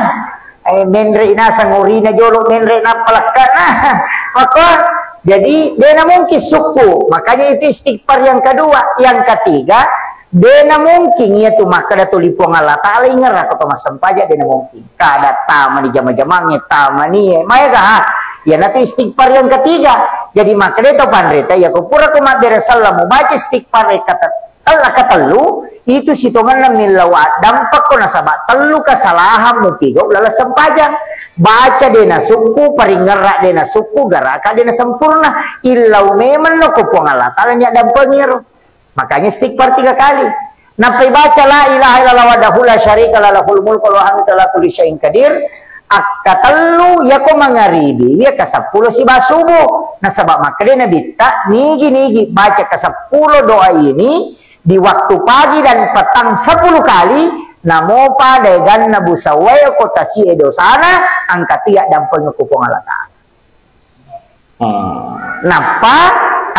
Menre inasa ngurina jolo menre na palakana maka jadi dia na mungkin suku makanya itu istighfar yang kedua. Yang ketiga dia na mungkin ia tu maka da tulipong Allah ta'ala ingat atau masam pajak dia na mungkin kada tama di jama-jamangnya tama ni maya kah ya nanti istighfar yang ketiga. Jadi maka dia tu pandrita ya kupura kumat berasalam mau baca istighfar kata Allah katelu itu si toman na milawat dampak ko nasaba telu kesalahan mo pigo lala sampajan baca dena suku paringera dena suku garaka dena sempurna illau meman no ko pangala talanya dampangir makanya istighfar 3 kali nampai baca la ilaha illallah wahdahu la syarika lahul mulku wa hamdu ala kulli syai'in qadir akatelu ya ko mangaribi ya ka 10 si basubo nasaba makdena bitta nigi baca ka 10 doa ini di waktu pagi dan petang 10 kali namo padegan nabusaway ko tasi edosana angkat tiak dan pengekupong Allah Ta'ala. Napa?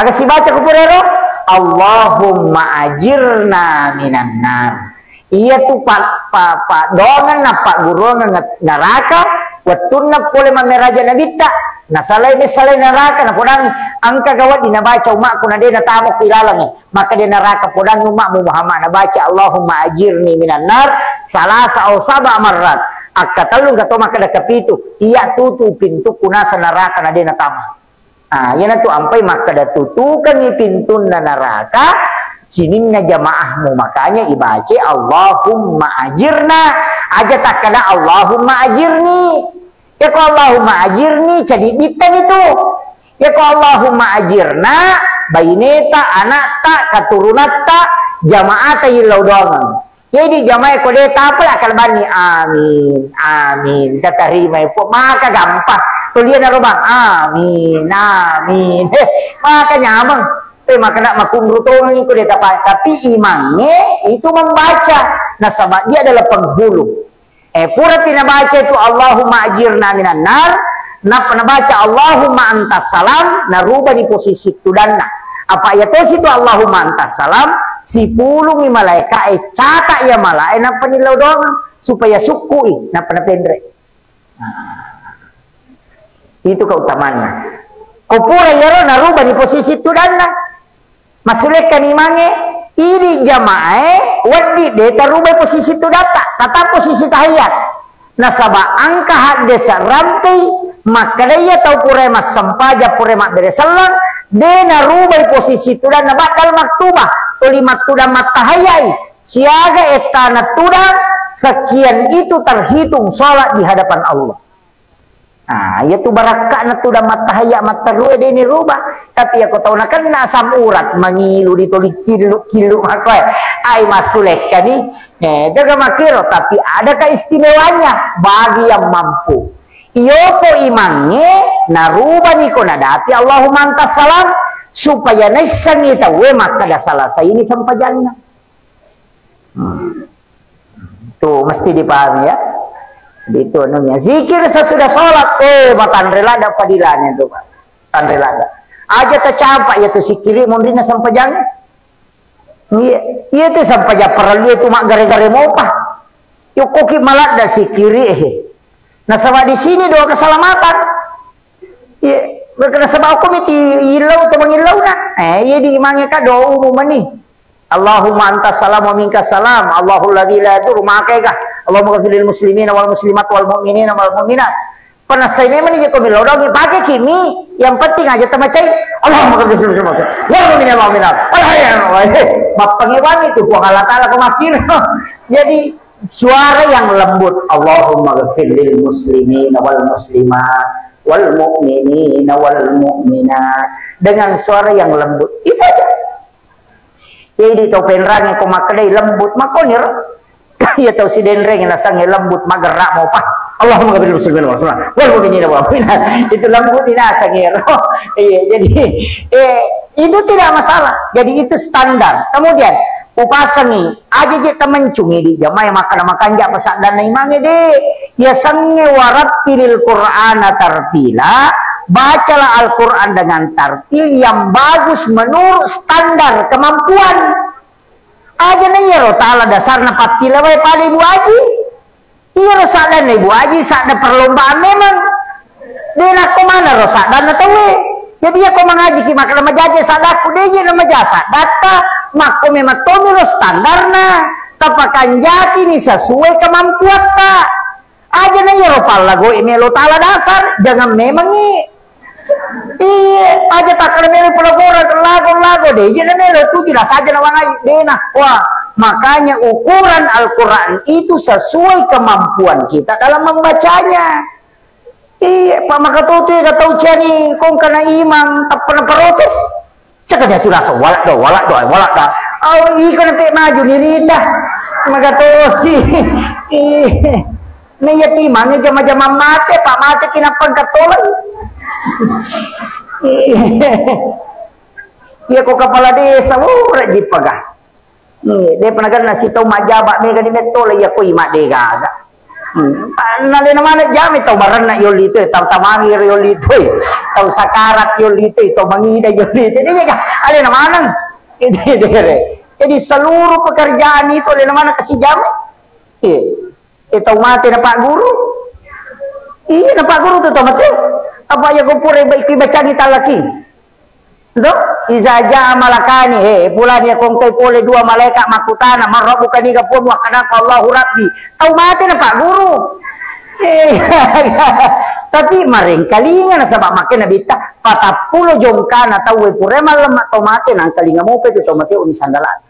Agak si baca kupurero Allahumma ajirna minan nar. Iya tu pak dongan napa guru neraka watunna pole mameraja nabita nasalay neraka na podangi angka gawat dinabaca umak ko na din natamo kilalangi maka din neraka podangi umak mu Muhammad nabaca Allahumma ajirni minan nar salasa aw sab'a marrat akatalung gato maka da kapitu iya tutu pintu kuna sa neraka na din natama yan tu ampay maka da tutukan ni pintu na neraka sinin na jamaahmu makanya ibaca Allahumma ajirna aja tak kada Allahumma ajirni ya ko Allahumma ajirni jadi bitan itu ya ko Allahumma ajirna baineta anakta katurunata jamaata ilau doang jadi jamaah ko deta apa akal bani amin amin katarima po maka gampang tulian na robang amin amin maka nyamang maka nak makumrutongan itu dia tapi imamnya itu membaca nasabah dia adalah penghulu Pura pina baca itu Allahumma ajirna minan nar, na pernah baca Allahumma antas salam, na rubah di posisi tudanna. Apa ya tos itu Allahumma antas salam, si pulung ni malaikat catak ya malaikat na penilau doang supaya sukui na pernah pendre. Itu keutamaannya. Kau pura ya na rubah di posisi tudanna. Masulekan imange ini jamaah wadi deta rubah posisi itu data tata posisi tahiyat nasaba angka hak desa rantai maka dia tahu purema sampaja purema beresalang dena rubah posisi itu dan bakal maktubah tuli maktudah matahayai siaga etana tudang sekian itu terhitung sholat di hadapan Allah. Nah, yaitu barakah na tu dah matahaya matarue ini rubah. Tapi aku tahu nak kan asam urat mengilu ditoli kilu makai. Ai masulek kani. Jaga makiro tapi ada keistimewanya bagi yang mampu. Iyopo imangnya narubah ni ko nadati Allahumma antas salam supaya nasan kita we maka dah salah saya ini sampai jannah. Tuh mesti dipahami ya. Itu namanya zikir sesudah sholat makan rela ada padilannya tuh Pak. Tan rela ada aja tercapai ya tuh sikiri mondina sampai jangan iya tuh sampai ya perlu itu mak gara-gara mau pak yuk koki malat dah sikiri nah sama di sini doa keselamatan iya berkena sebab aku miti ilau atau mengilau nak iya di imangnya kah doa umum nih Allahumma antas salam wa minkas salam Allahul ladzi la yadur ma'aka Allahumma ghfir lil muslimina wal muslimat wal mu'minina wal mu'minat. Pernah saya memang dia kau bilang orang pakai kimi yang penting aja temacai Allahumma ghfir lil muslimina wal mu'minina wal mu'minat. Bapangewan itu buang Allah taala kemakin. Jadi suara yang lembut Allahumma ghfir lil muslimina wal muslimat wal mu'minina wal mu'minat dengan suara yang lembut itu aja. Jadi tau penrang yang kau makai lembut makonir, ya tau si denreng yang nasang lembut magerak mau pak. Allahumma ghfir lil muslimin wal muslimat wal mu'minina wal mu'minat. Itu lembut ini nasang jadi itu tidak masalah. Jadi itu standar. Kemudian upasangi aja kita mencungi di jamaah yang makan jak pasak dan imangnya deh. Ya sange warattilil Qur'ana tartila. Bacalah Al-Quran dengan tartil yang bagus menurut standar kemampuan. Aja nih ya ta'ala dasarnya patila wae pada ibu haji. Iya rosak dan ibu haji saat ada perlombaan memang. Dia nak ke mana rosak dan tahu. Jadi ya kau mengaji maka nama jaje sadaku dia nama jasa data maka memang tomi standarnya. Tapakan jati ini sesuai kemampuan tak. Aja nih ya ropal lagu ini lo ta'ala dasar jangan memang nih. Iya, aja tak kena pelagora lagu deh. Jadi nelo tu tidak saja lawan dena. Wah, makanya ukuran Al-Quran itu sesuai kemampuan kita dalam membacanya. Iya, Pak maka tu ya tahu cari kong kena imam tak pernah protes. Sekedar tu rasa walak dah. Oh, ikan nanti maju ni dah. Maka tu sih. Nih ya timangnya jama-jama mati, Pak mati kenapa katolan? Iya kok kepala desa rajin pagah. Dia pernah kan nasi tahu majabak mereka di metol ya koi mak dega. Nale nama nak jam itu barang nak yoli itu tahu tamangi yoli itu tahu sakarat yoli itu tahu mangida yoli itu dia kan ale nama nang. Jadi seluruh pekerjaan itu ale nama nak kasih jam. Itu mati nak guru. Iya nak guru tu tahu mati. Apa yang kau pura baik baca ni talaki, do? Izaja malakani, bulan ya kau pole dua malaikat makutana, marah bukan ni kapun wakana Allahu Rabbi. Tahu mati na pak guru. Tapi maring kalingan sebab makin nabi tak 40 jongkana tahu pura malam tahu mati nang kalingan mau pe tahu mati uni sandalan.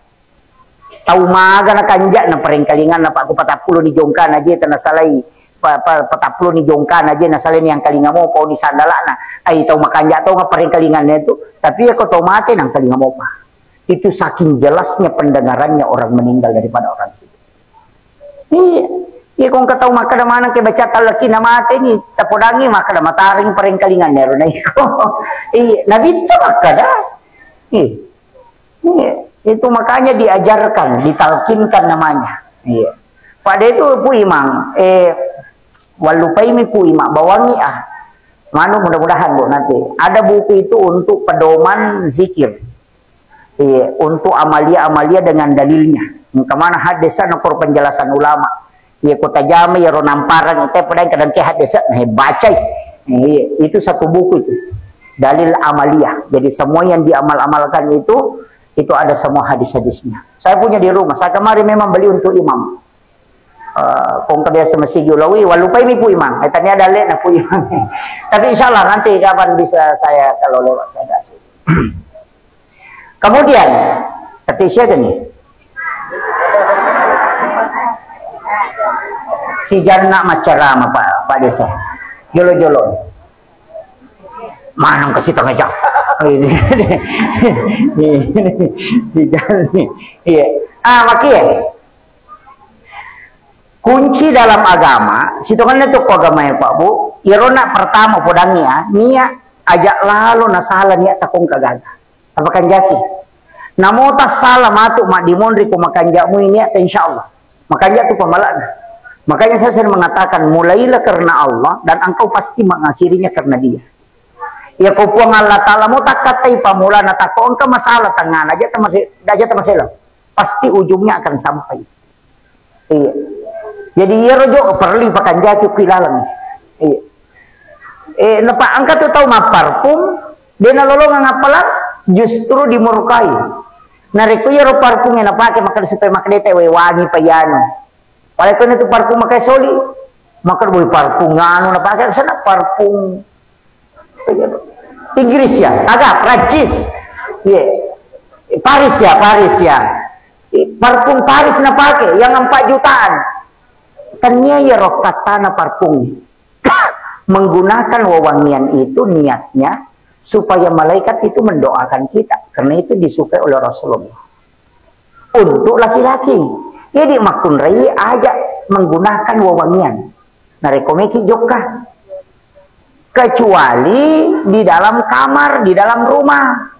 Tahu maga na kanjak na paring kalingan na pak 40 di jongkana aja tanah salai. 40 ni jongkan aja nasalin yang kali ngamo pau di sandalana ai tau makanja tau ngaparin kalingannya itu tapi aku tau mati nang kali ngamo pa itu saking jelasnya pendengarannya orang meninggal daripada orang itu iya kong katau maka da mana ke baca talaki na mati ni tapodangi maka da mataring paring kalingannya ro na iko iya nabi itu maka da itu makanya diajarkan ditalkinkan namanya iya pada itu pu imang walupai mi pu imang bawangi manu mudah-mudahan Bu nanti ada buku itu untuk pedoman zikir untuk amalia-amalia dengan dalilnya kemana hadisnya nukur penjelasan ulama kota jami ya ronamparan itu pada kadang ke hadisnya baca itu satu buku itu dalil amalia jadi semua yang diamal-amalkan itu ada semua hadis-hadisnya saya punya di rumah saya kemarin memang beli untuk imam kong kebiasa masih julawi walupai mi pu imam tanya ada le na pu imam tapi insyaallah nanti kapan bisa saya kalau lewat saya kasih kemudian ketika nih si jana macerama Pak Desa jolo-jolo mana kasih tengah jam si jana iya makia kunci dalam agama sitongannya tuh agama ya Pak Bu irona pertama podangnya niat ajak lalu nasalah niat takung kagaga apakan jati namo tas salah matuk mak dimondri ku makan jakmu ini insyaallah makan jak tuh pembalana makanya saya sering mengatakan mulailah karena Allah dan engkau pasti mengakhirinya karena dia ya kau puang Allah Ta'ala mau tak katai pamula na takong ka masalah tangan aja masalah pasti ujungnya akan sampai iya jadi ia rojo perli pakan jatuh kilalang napa angka tuh tahu mah parfum dia nalolong ngapalan justru dimurkai nariku ya ro parfum yang pakai maka supaya makan dete wangi payano walaupun itu parfum makai soli maka boleh parfum nganu na pakai sana parfum Inggris ya agak Prancis Paris ya parfum Paris na pakai yang 4 jutaan tanya ya rokatana parfum menggunakan wewangian itu niatnya supaya malaikat itu mendoakan kita karena itu disukai oleh Rasulullah untuk laki-laki jadi makun rai aja menggunakan wewangian narekomeki jokah kecuali di dalam kamar di dalam rumah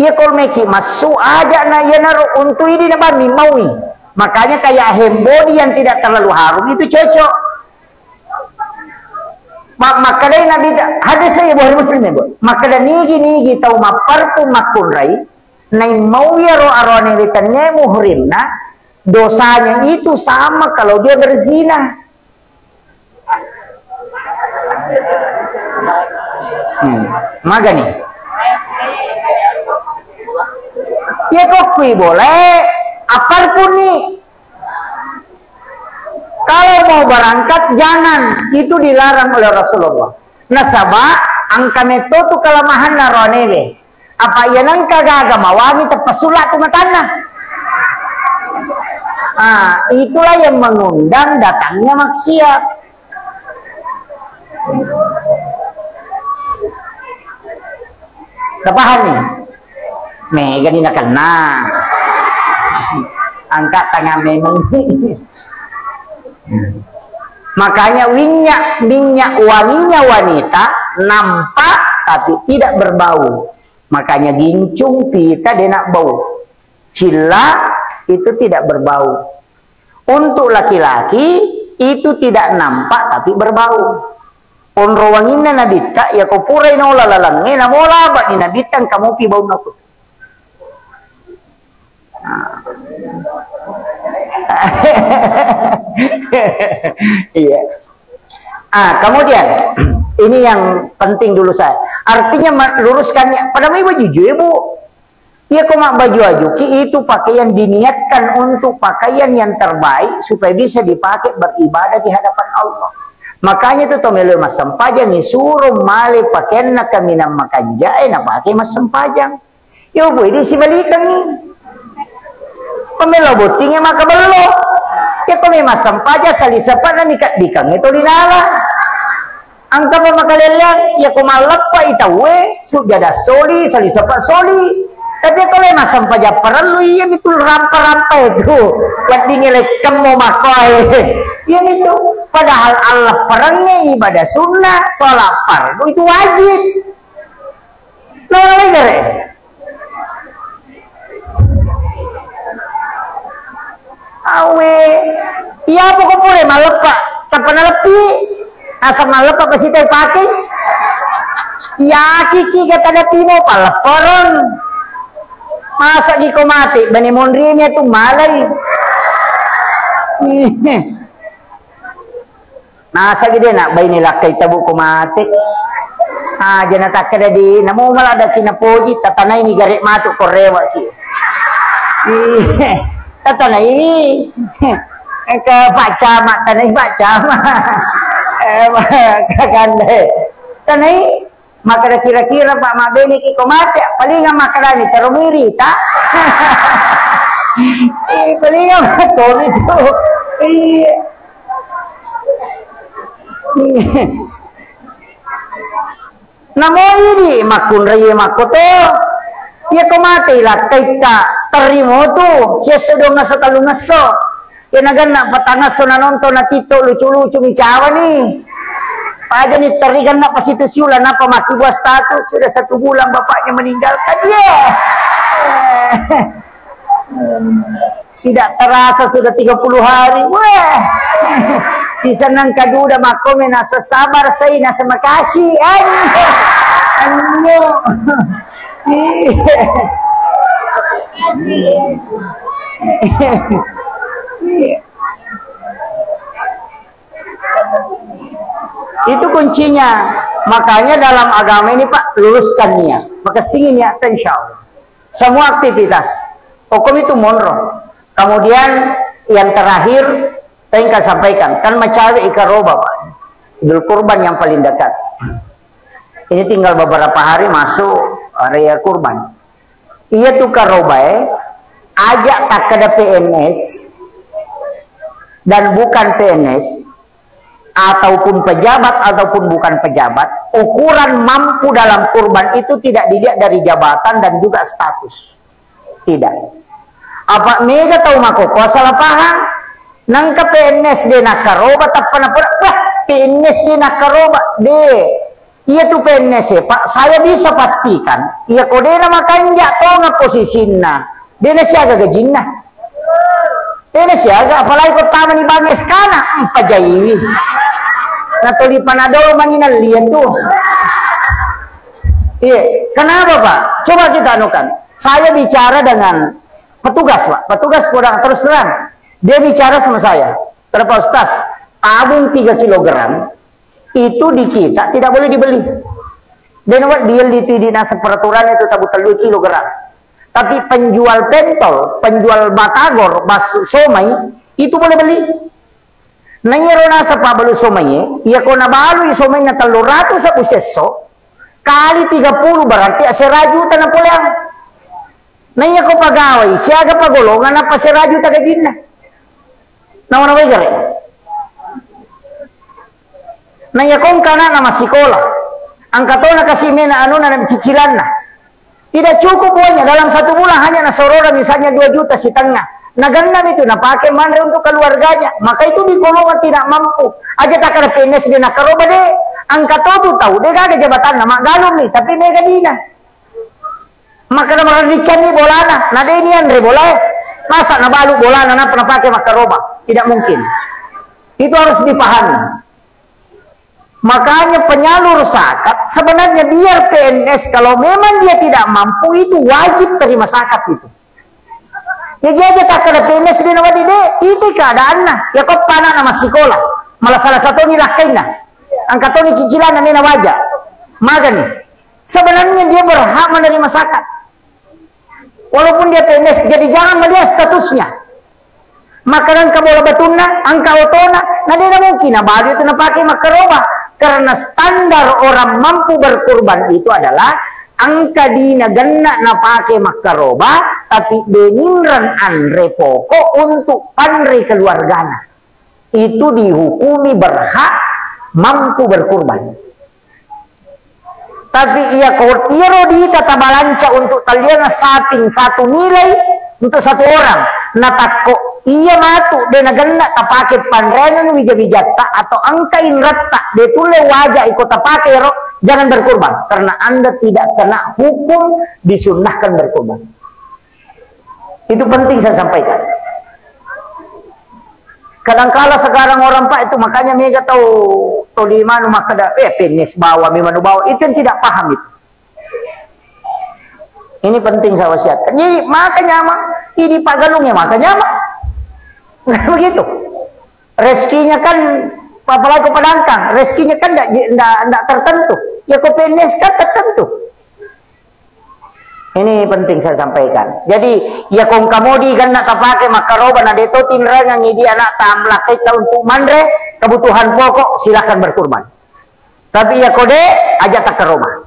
ya kalau meki masuk aja na ya naruh untuk ini nabami maui makanya kayak hembody yang tidak terlalu harum itu cocok makanya nabi ada saya buah muslim ya Bu makanya nigi tahu ma parfum makun rai nai mau ya ro arone litannya muhrimna dosanya itu sama kalau dia berzina maga nih ya kok boleh apapun nih kalau mau berangkat jangan itu dilarang oleh Rasulullah nasabah angka metotu kelemahan naronele apa ya nang kagak mawani terpesulat tumatana itulah yang mengundang datangnya maksiat kepahan nih mega ini nak kena angkat tangan memang makanya minyak wanginya wanita nampak tapi tidak berbau makanya gincung pita dia nak bau cila itu tidak berbau untuk laki-laki itu tidak nampak tapi berbau onro wangina nabita ya ko puray no lalalangi na mola ba ni nabitan kamu pi bau nako iya kemudian ini yang penting dulu saya artinya luruskannya pada mai baju ibu ya kok mak baju ajuki itu pakaian diniatkan untuk pakaian yang terbaik supaya bisa dipakai beribadah di hadapan Allah makanya itu tomelo mas sempajang isuruh mali pakaian na kami na makan jae na pakai mas sempajang yo bu ini si balikan nih pemelo butingnya maka belo ya kami mas sempaja sali sepat na nikat dikang itu dinala angka pemakalelian ya kumalap pa itawe sujada soli sali sepat soli tapi kalau mas sempaja perlu iya itu rampa-rampa itu yang dingilek kamu makoy yang itu padahal Allah perangnya ibadah sunnah sholat fardu itu wajib awe iya pokok pure malepak tanpa nalepi asal malepak pasti tahu pakai ya kiki kata ada timo paleparan masa di ko mati bani mondrinya tuh malay nasa gede nak bayi nila kay tabu ko mati jangan tak kada di namo malah ada kinapoji tatanay ni garik matuk korewa ki tatanay ini ke Pak Camat tanay Pak Camat kaganda tanay maka kira-kira Pak Mabeni ki komate palingan makarani terumiri tak palingan makon itu namo ini makun raya makoto ya komate lah kita terimo tuh siya sedong nasa talong naso ya nagana patangas so nanonton na tito lucu-lucu micawa nih Pada nih terikan nak pas itu siulan apa mati buat status sudah 1 bulan bapaknya meninggalkan dia. Tidak terasa sudah 30 hari. Wah. Si senang kadu udah makome nasa sabar saya nasa makasih. Anu. Itu kuncinya. Makanya dalam agama ini Pak, luruskan niat. Maka singin niat insyaallah. Semua aktivitas. Hukum itu monro. Kemudian yang terakhir saya ingin sampaikan, kan mencari ikaroba Pak. Idul Kurban yang paling dekat. Ini tinggal beberapa hari masuk raya kurban. Iya tuh karoba ajak tak ada PNS dan bukan PNS ataupun pejabat ataupun bukan pejabat, ukuran mampu dalam kurban itu tidak dilihat dari jabatan dan juga status. Tidak. Apa mega tahu mako salah paham? Nang ke PNS de nakaroba tak pernah PNS de nakaroba de. Iya tuh PNS ya Pak, saya bisa pastikan. Iya kode nama kanjak tahu nggak posisinya. Dia siaga gajinna. Dia siaga apalagi pertama nih bang eskana pajayi. Nato di Panadol manginal lihat tuh. Iya, kenapa Pak? Coba kita anukan. Saya bicara dengan petugas Pak, petugas kurang terus terang. Dia bicara sama saya. Terpa Ustaz, tabung 3 kilogram itu di kita tidak boleh dibeli. Dan dia di dinas peraturan itu tabung 3 kilogram. Tapi penjual pentol, penjual batagor, basu somai itu boleh beli. Nanyero nasa pa balu somai, iya ko nabalu somai na 300 sa puseso, kali 30 berarti aserajuta na pulang. Nanya ko pagaway, siya aga pagulungan na paserajuta gajin na. Nawanaway gari. Nanya kong kana na masikola, ang kato na kasi may na ano na cicilan na. Tidak cukup uangnya dalam 1 bulan hanya nasorora misalnya 2 juta si tengah. Nagandang itu napakai mandre untuk keluarganya. Maka itu dikolongan tidak mampu. Aja tak ada PNS dia nakaroba deh. Angka tu tahu dia kagak jabatan nama galung nih tapi mega dina. Maka nama dicani bolana. Nah dia ini Andre boleh. Masa nabalu bolana na pernah pakai makaroba? Tidak mungkin. Itu harus dipahami. Makanya penyalur zakat sebenarnya biar PNS kalau memang dia tidak mampu itu wajib terima zakat itu. Ya dia tak ada PNS di nawadi deh, itu keadaan nah. Ya kok panah nama sekolah, malah salah satu ni lakain nah. Angkat ni cicilan ni wajah. Maka nih, sebenarnya dia berhak menerima zakat. Walaupun dia PNS, jadi jangan melihat statusnya. Makanan kabola batuna, angka otona, nah dia mungkin nah baju itu pakai makaroba. Karena standar orang mampu berkurban itu adalah angka dina genna na pake makaroba tapi beningran andre pokok untuk pandre keluargana. Itu dihukumi berhak mampu berkurban. Tapi ia kortiro di kata balanca untuk kalian sating satu nilai untuk 1 orang. Natako iya matu de naganda tapake panrenan wija-wijata atau angka inratta de tule wajah ikut tapake ro jangan berkurban karena Anda tidak kena hukum disunnahkan berkurban. Itu penting saya sampaikan. Kadangkala sekarang orang Pak itu makanya mereka tahu di mana maka ada penis bawa, memang bawa, itu yang tidak paham itu. Ini penting saya wasiatkan. Jadi makanya ini Pak Galung ya makanya begitu. Rezekinya kan apalagi pedangkang, rezekinya kan tidak tertentu. Ya kok penis kan tertentu. Ini penting saya sampaikan. Jadi ya kong kamodi kan nak pakai makaroba na deto tinrang yang dia anak tamlak kita untuk mandre kebutuhan pokok silakan berkurban. Tapi ya kode ajak tak ke rumah.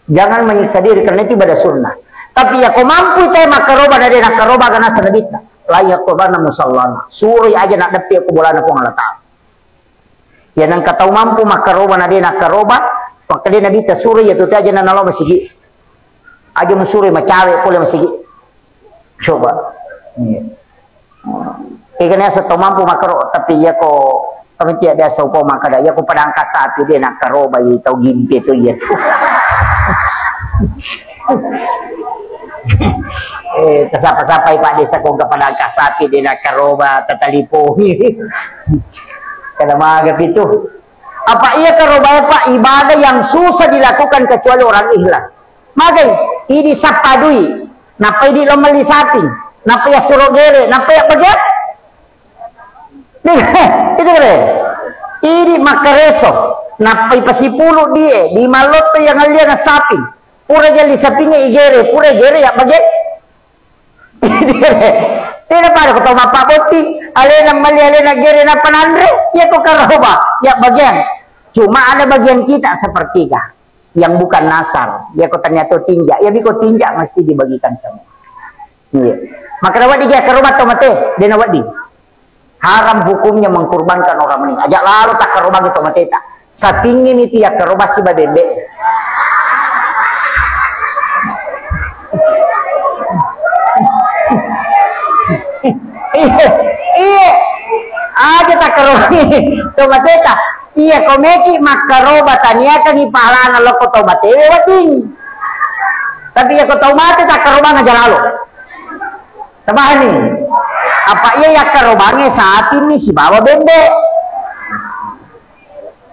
Jangan menyiksa diri karena itu ibadah sunnah. Tapi ya kau mampu itu makaroba na dia nak karoba karena senebita. Layak korban musallana. Suri aja nak depi aku bola nak ngalatau. Ya nang katau mampu makaroba na dia nak karoba, maka dia nabita suri ya tu aja na nalo masih aja mesuri macawe boleh masih coba ikannya setau mampu makaro tapi ya kok kami tidak ada sopo makada ya kok pedangkas sapi dia nak karoba ya tau gimpi itu ya tuh kesapa-sapai Pak Desa kok ke pedangkas sapi dia nak karoba tatalipo karena magap itu apa iya karoba Pak ibadah yang susah dilakukan kecuali orang ikhlas. Magai ini sapadui, napa ini lomali sapi, napa ya suruh gere, napa ya bagian? Itu kere. Ini makareso, napa pasipulu dia, di malot yang alia na sapi, pura jali sapinya igere, pura gere ya bagian? Tidak pada kau tahu apa boti, alena mali alena gere na panandre, ya kau karoba, ya bagian. Cuma ada bagian kita sepertiga. Yang bukan nasar, ya kok ternyata tinjak, ya biko tinjak mesti dibagikan semua. Iya. Maka rawat dia ke rumah tomate, dia nawat di. Haram hukumnya mengkurbankan orang meninggal. Ajak lalu tak ke rumah gitu mate tak. Satingin itu ya ke rumah si badende. Iya. Aja tak ke rumah tomate tak. Iya komeki makaroba tania kan ipalana lo ko tomate wating. Tapi ya ko tomate tak karoba ngajar lalu. Tabahan nih. Apa iya ya karobangnya saat ini si bawa bende.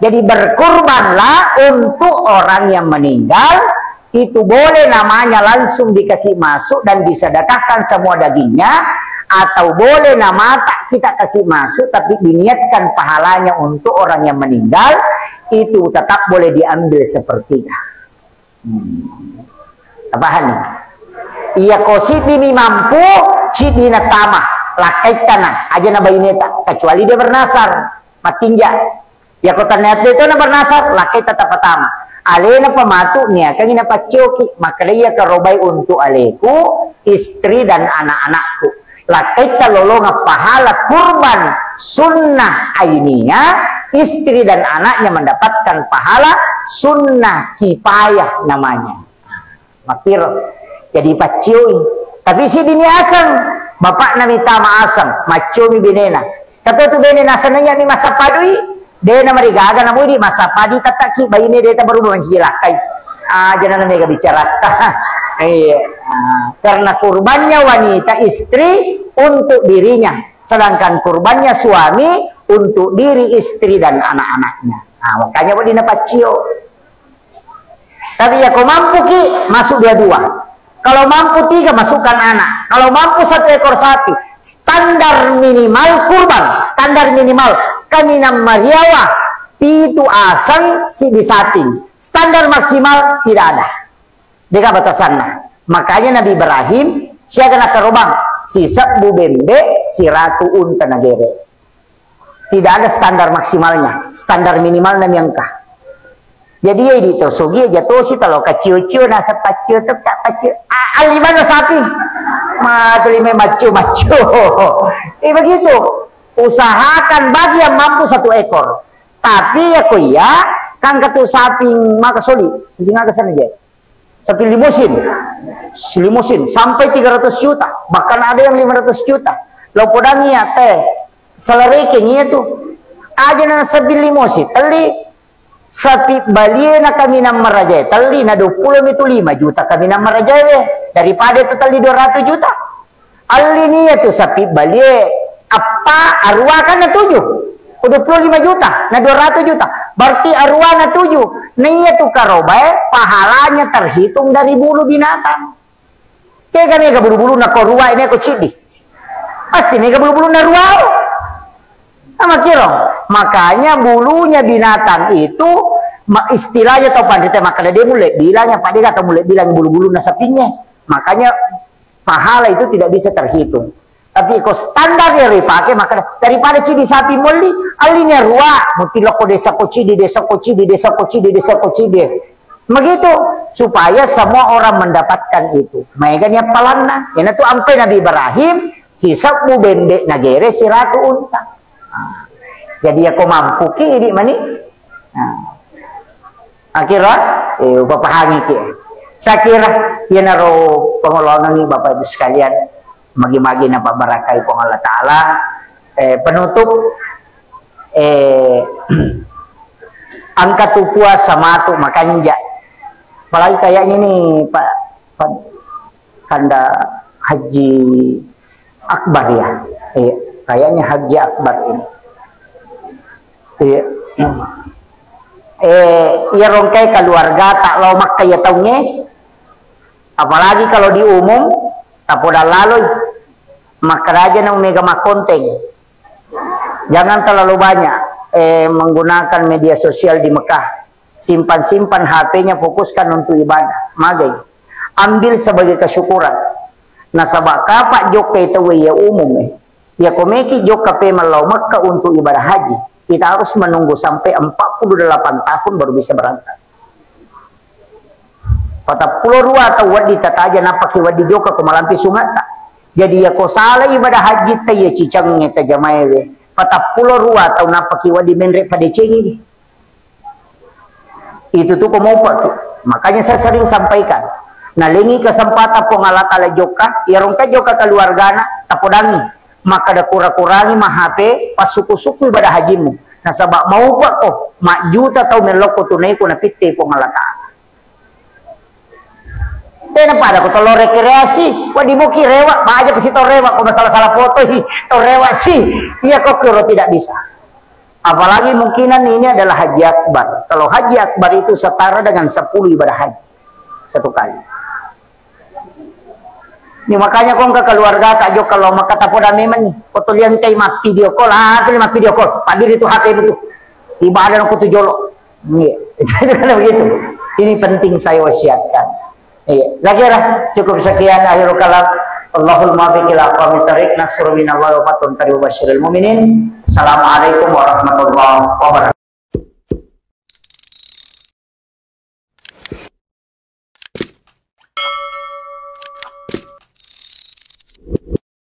Jadi berkurbanlah untuk orang yang meninggal itu boleh namanya langsung dikasih masuk dan disedekahkan semua dagingnya. Atau boleh nama tak kita kasih masuk tapi diniatkan pahalanya untuk orang yang meninggal itu tetap boleh diambil sepertiga. Apaan? Iya kosi ini mampu si na tamah lakai tanah aja na bayineta kecuali dia bernasar matinja. Ya kota ternyata itu na bernasar lakai tetap pertama. Alena pematu nia kan ina pacoki maka dia kerobai untuk aleku istri dan anak-anakku. Lakaita lolonga pahala kurban sunnah aininya istri dan anaknya mendapatkan pahala sunnah kifayah namanya makir jadi pacioi tapi si bini asam bapak nami tama asam macomi binena tapi tu binena sananya ni masa padui dia nama rigaga namu di masa padi tataki bayi ni dia baru menjilakai jangan mereka bicara iya. Karena kurbannya wanita istri untuk dirinya, sedangkan kurbannya suami untuk diri istri dan anak-anaknya. Nah, makanya buat dinapacio. Tapi ya kau mampu ki masuk dua-dua. Kalau mampu tiga masukkan anak. Kalau mampu 1 ekor sapi, standar minimal kurban, standar minimal kami mariawa itu asang si disating. Standar maksimal tidak ada. Deka batasannya. Makanya Nabi Ibrahim siapa nak kerobang sisa bubembe si ratu unta nagere. Tidak ada standar maksimalnya, standar minimalnya yang kah. Jadi ya itu sugi jatuh sih kalau kecil-kecil nasa pacil tetap pacil. Alimana sapi, matulime macu. Begitu. Usahakan bagi yang mampu 1 ekor. Tapi ya kuya kan ketu sapi maka soli, sedingin kesan aja. Sapi limusin sampai 300 juta, bahkan ada yang 500 juta. Lo podangnya teh selereknya itu aja na sapi limusin, teli sapi balie na kami na marajai, teli na 20 itu 5 juta kami na marajai daripada itu teli 200 juta. Alini itu sapi balie Apa arwah kan na 7. 25 juta, na 200 juta. Berarti arwah na 7. Nia tu karobai, pahalanya terhitung dari bulu binatang. Kaya kan ega bulu-bulu na korua ini aku cidi. Pasti ega bulu-bulu na ruau. Sama kira. Makanya bulunya binatang itu istilahnya atau pandita makanya dia mulai bilangnya pada dia atau mulai bilang bulu-bulu na sapinya. Makanya pahala itu tidak bisa terhitung. Tapi kalau standar yang dipakai maka daripada cidi sapi muli alinya ruah mutilok ko desa ko cidi desa ko cidi desa ko cidi desa ko cidi begitu supaya semua orang mendapatkan itu. Makanya palana yang itu sampai Nabi Ibrahim sisa mu bendek nagere si ratu unta. Jadi aku mampu ki di mani. Akhirnya bapahangi ki. Saya kira ya naro pengolongan ni Bapak Ibu sekalian. Magi-magi na pabarakai po Allah Ta'ala penutup angka tupua sama tu makanya apalagi kayaknya nih Pak Kanda Haji Akbar ya kayaknya Haji Akbar ini ya rongkai keluarga tak lomak kayak tahunya apalagi kalau di umum tapoda lalu maka raja ng mega makonteng jangan terlalu banyak menggunakan media sosial di Mekah simpan-simpan HP-nya fokuskan untuk ibadah magai ambil sebagai kesyukuran nasabak kapak jok itu ya umum ya komeki jok kape malau Mekah untuk ibadah haji kita harus menunggu sampai 48 tahun baru bisa berangkat. Pada pulau rua atau wadi tataja napaki wadi joka kumalampi sungata. Jadi ya ko salah ibadah haji taya cicangnya tajamaewe. Pada pulau rua atau napaki wadi menre pada cengi. Itu tuh komopa tuh. Makanya saya sering sampaikan. Nah lengi kesempatan pengalatala joka, ya rongka joka keluargana tapodangi. Maka ada kurang-kurangi mahape pas suku-suku ibadah hajimu. Nah sabak mau pak oh mak juta tau meloko tunai ko na pitte pengalatala. Kenapa ada kota lo rekreasi? Wah di muki rewak, aja ke situ rewak. Kau masalah-salah foto, to rewak sih. Iya kok kira tidak bisa. Apalagi mungkinan ini adalah haji akbar. Kalau haji akbar itu setara dengan 10 ibadah haji satu kali. Ini makanya kau ke keluarga tak jauh kalau maka tak poda memang nih. Foto liang kayak mak video call, mak video call. Padir itu hati itu. Ibadah aku tuh jolok. Iya, karena begitu. Ini penting saya wasiatkan. Iya, lah cukup sekian akhirul kalam. Allahul muwaffiq ila aqwamit thariq. Nasrul minallahi wa fatun tariq wa basyiril mu'minin. Assalamualaikum warahmatullahi wabarakatuh.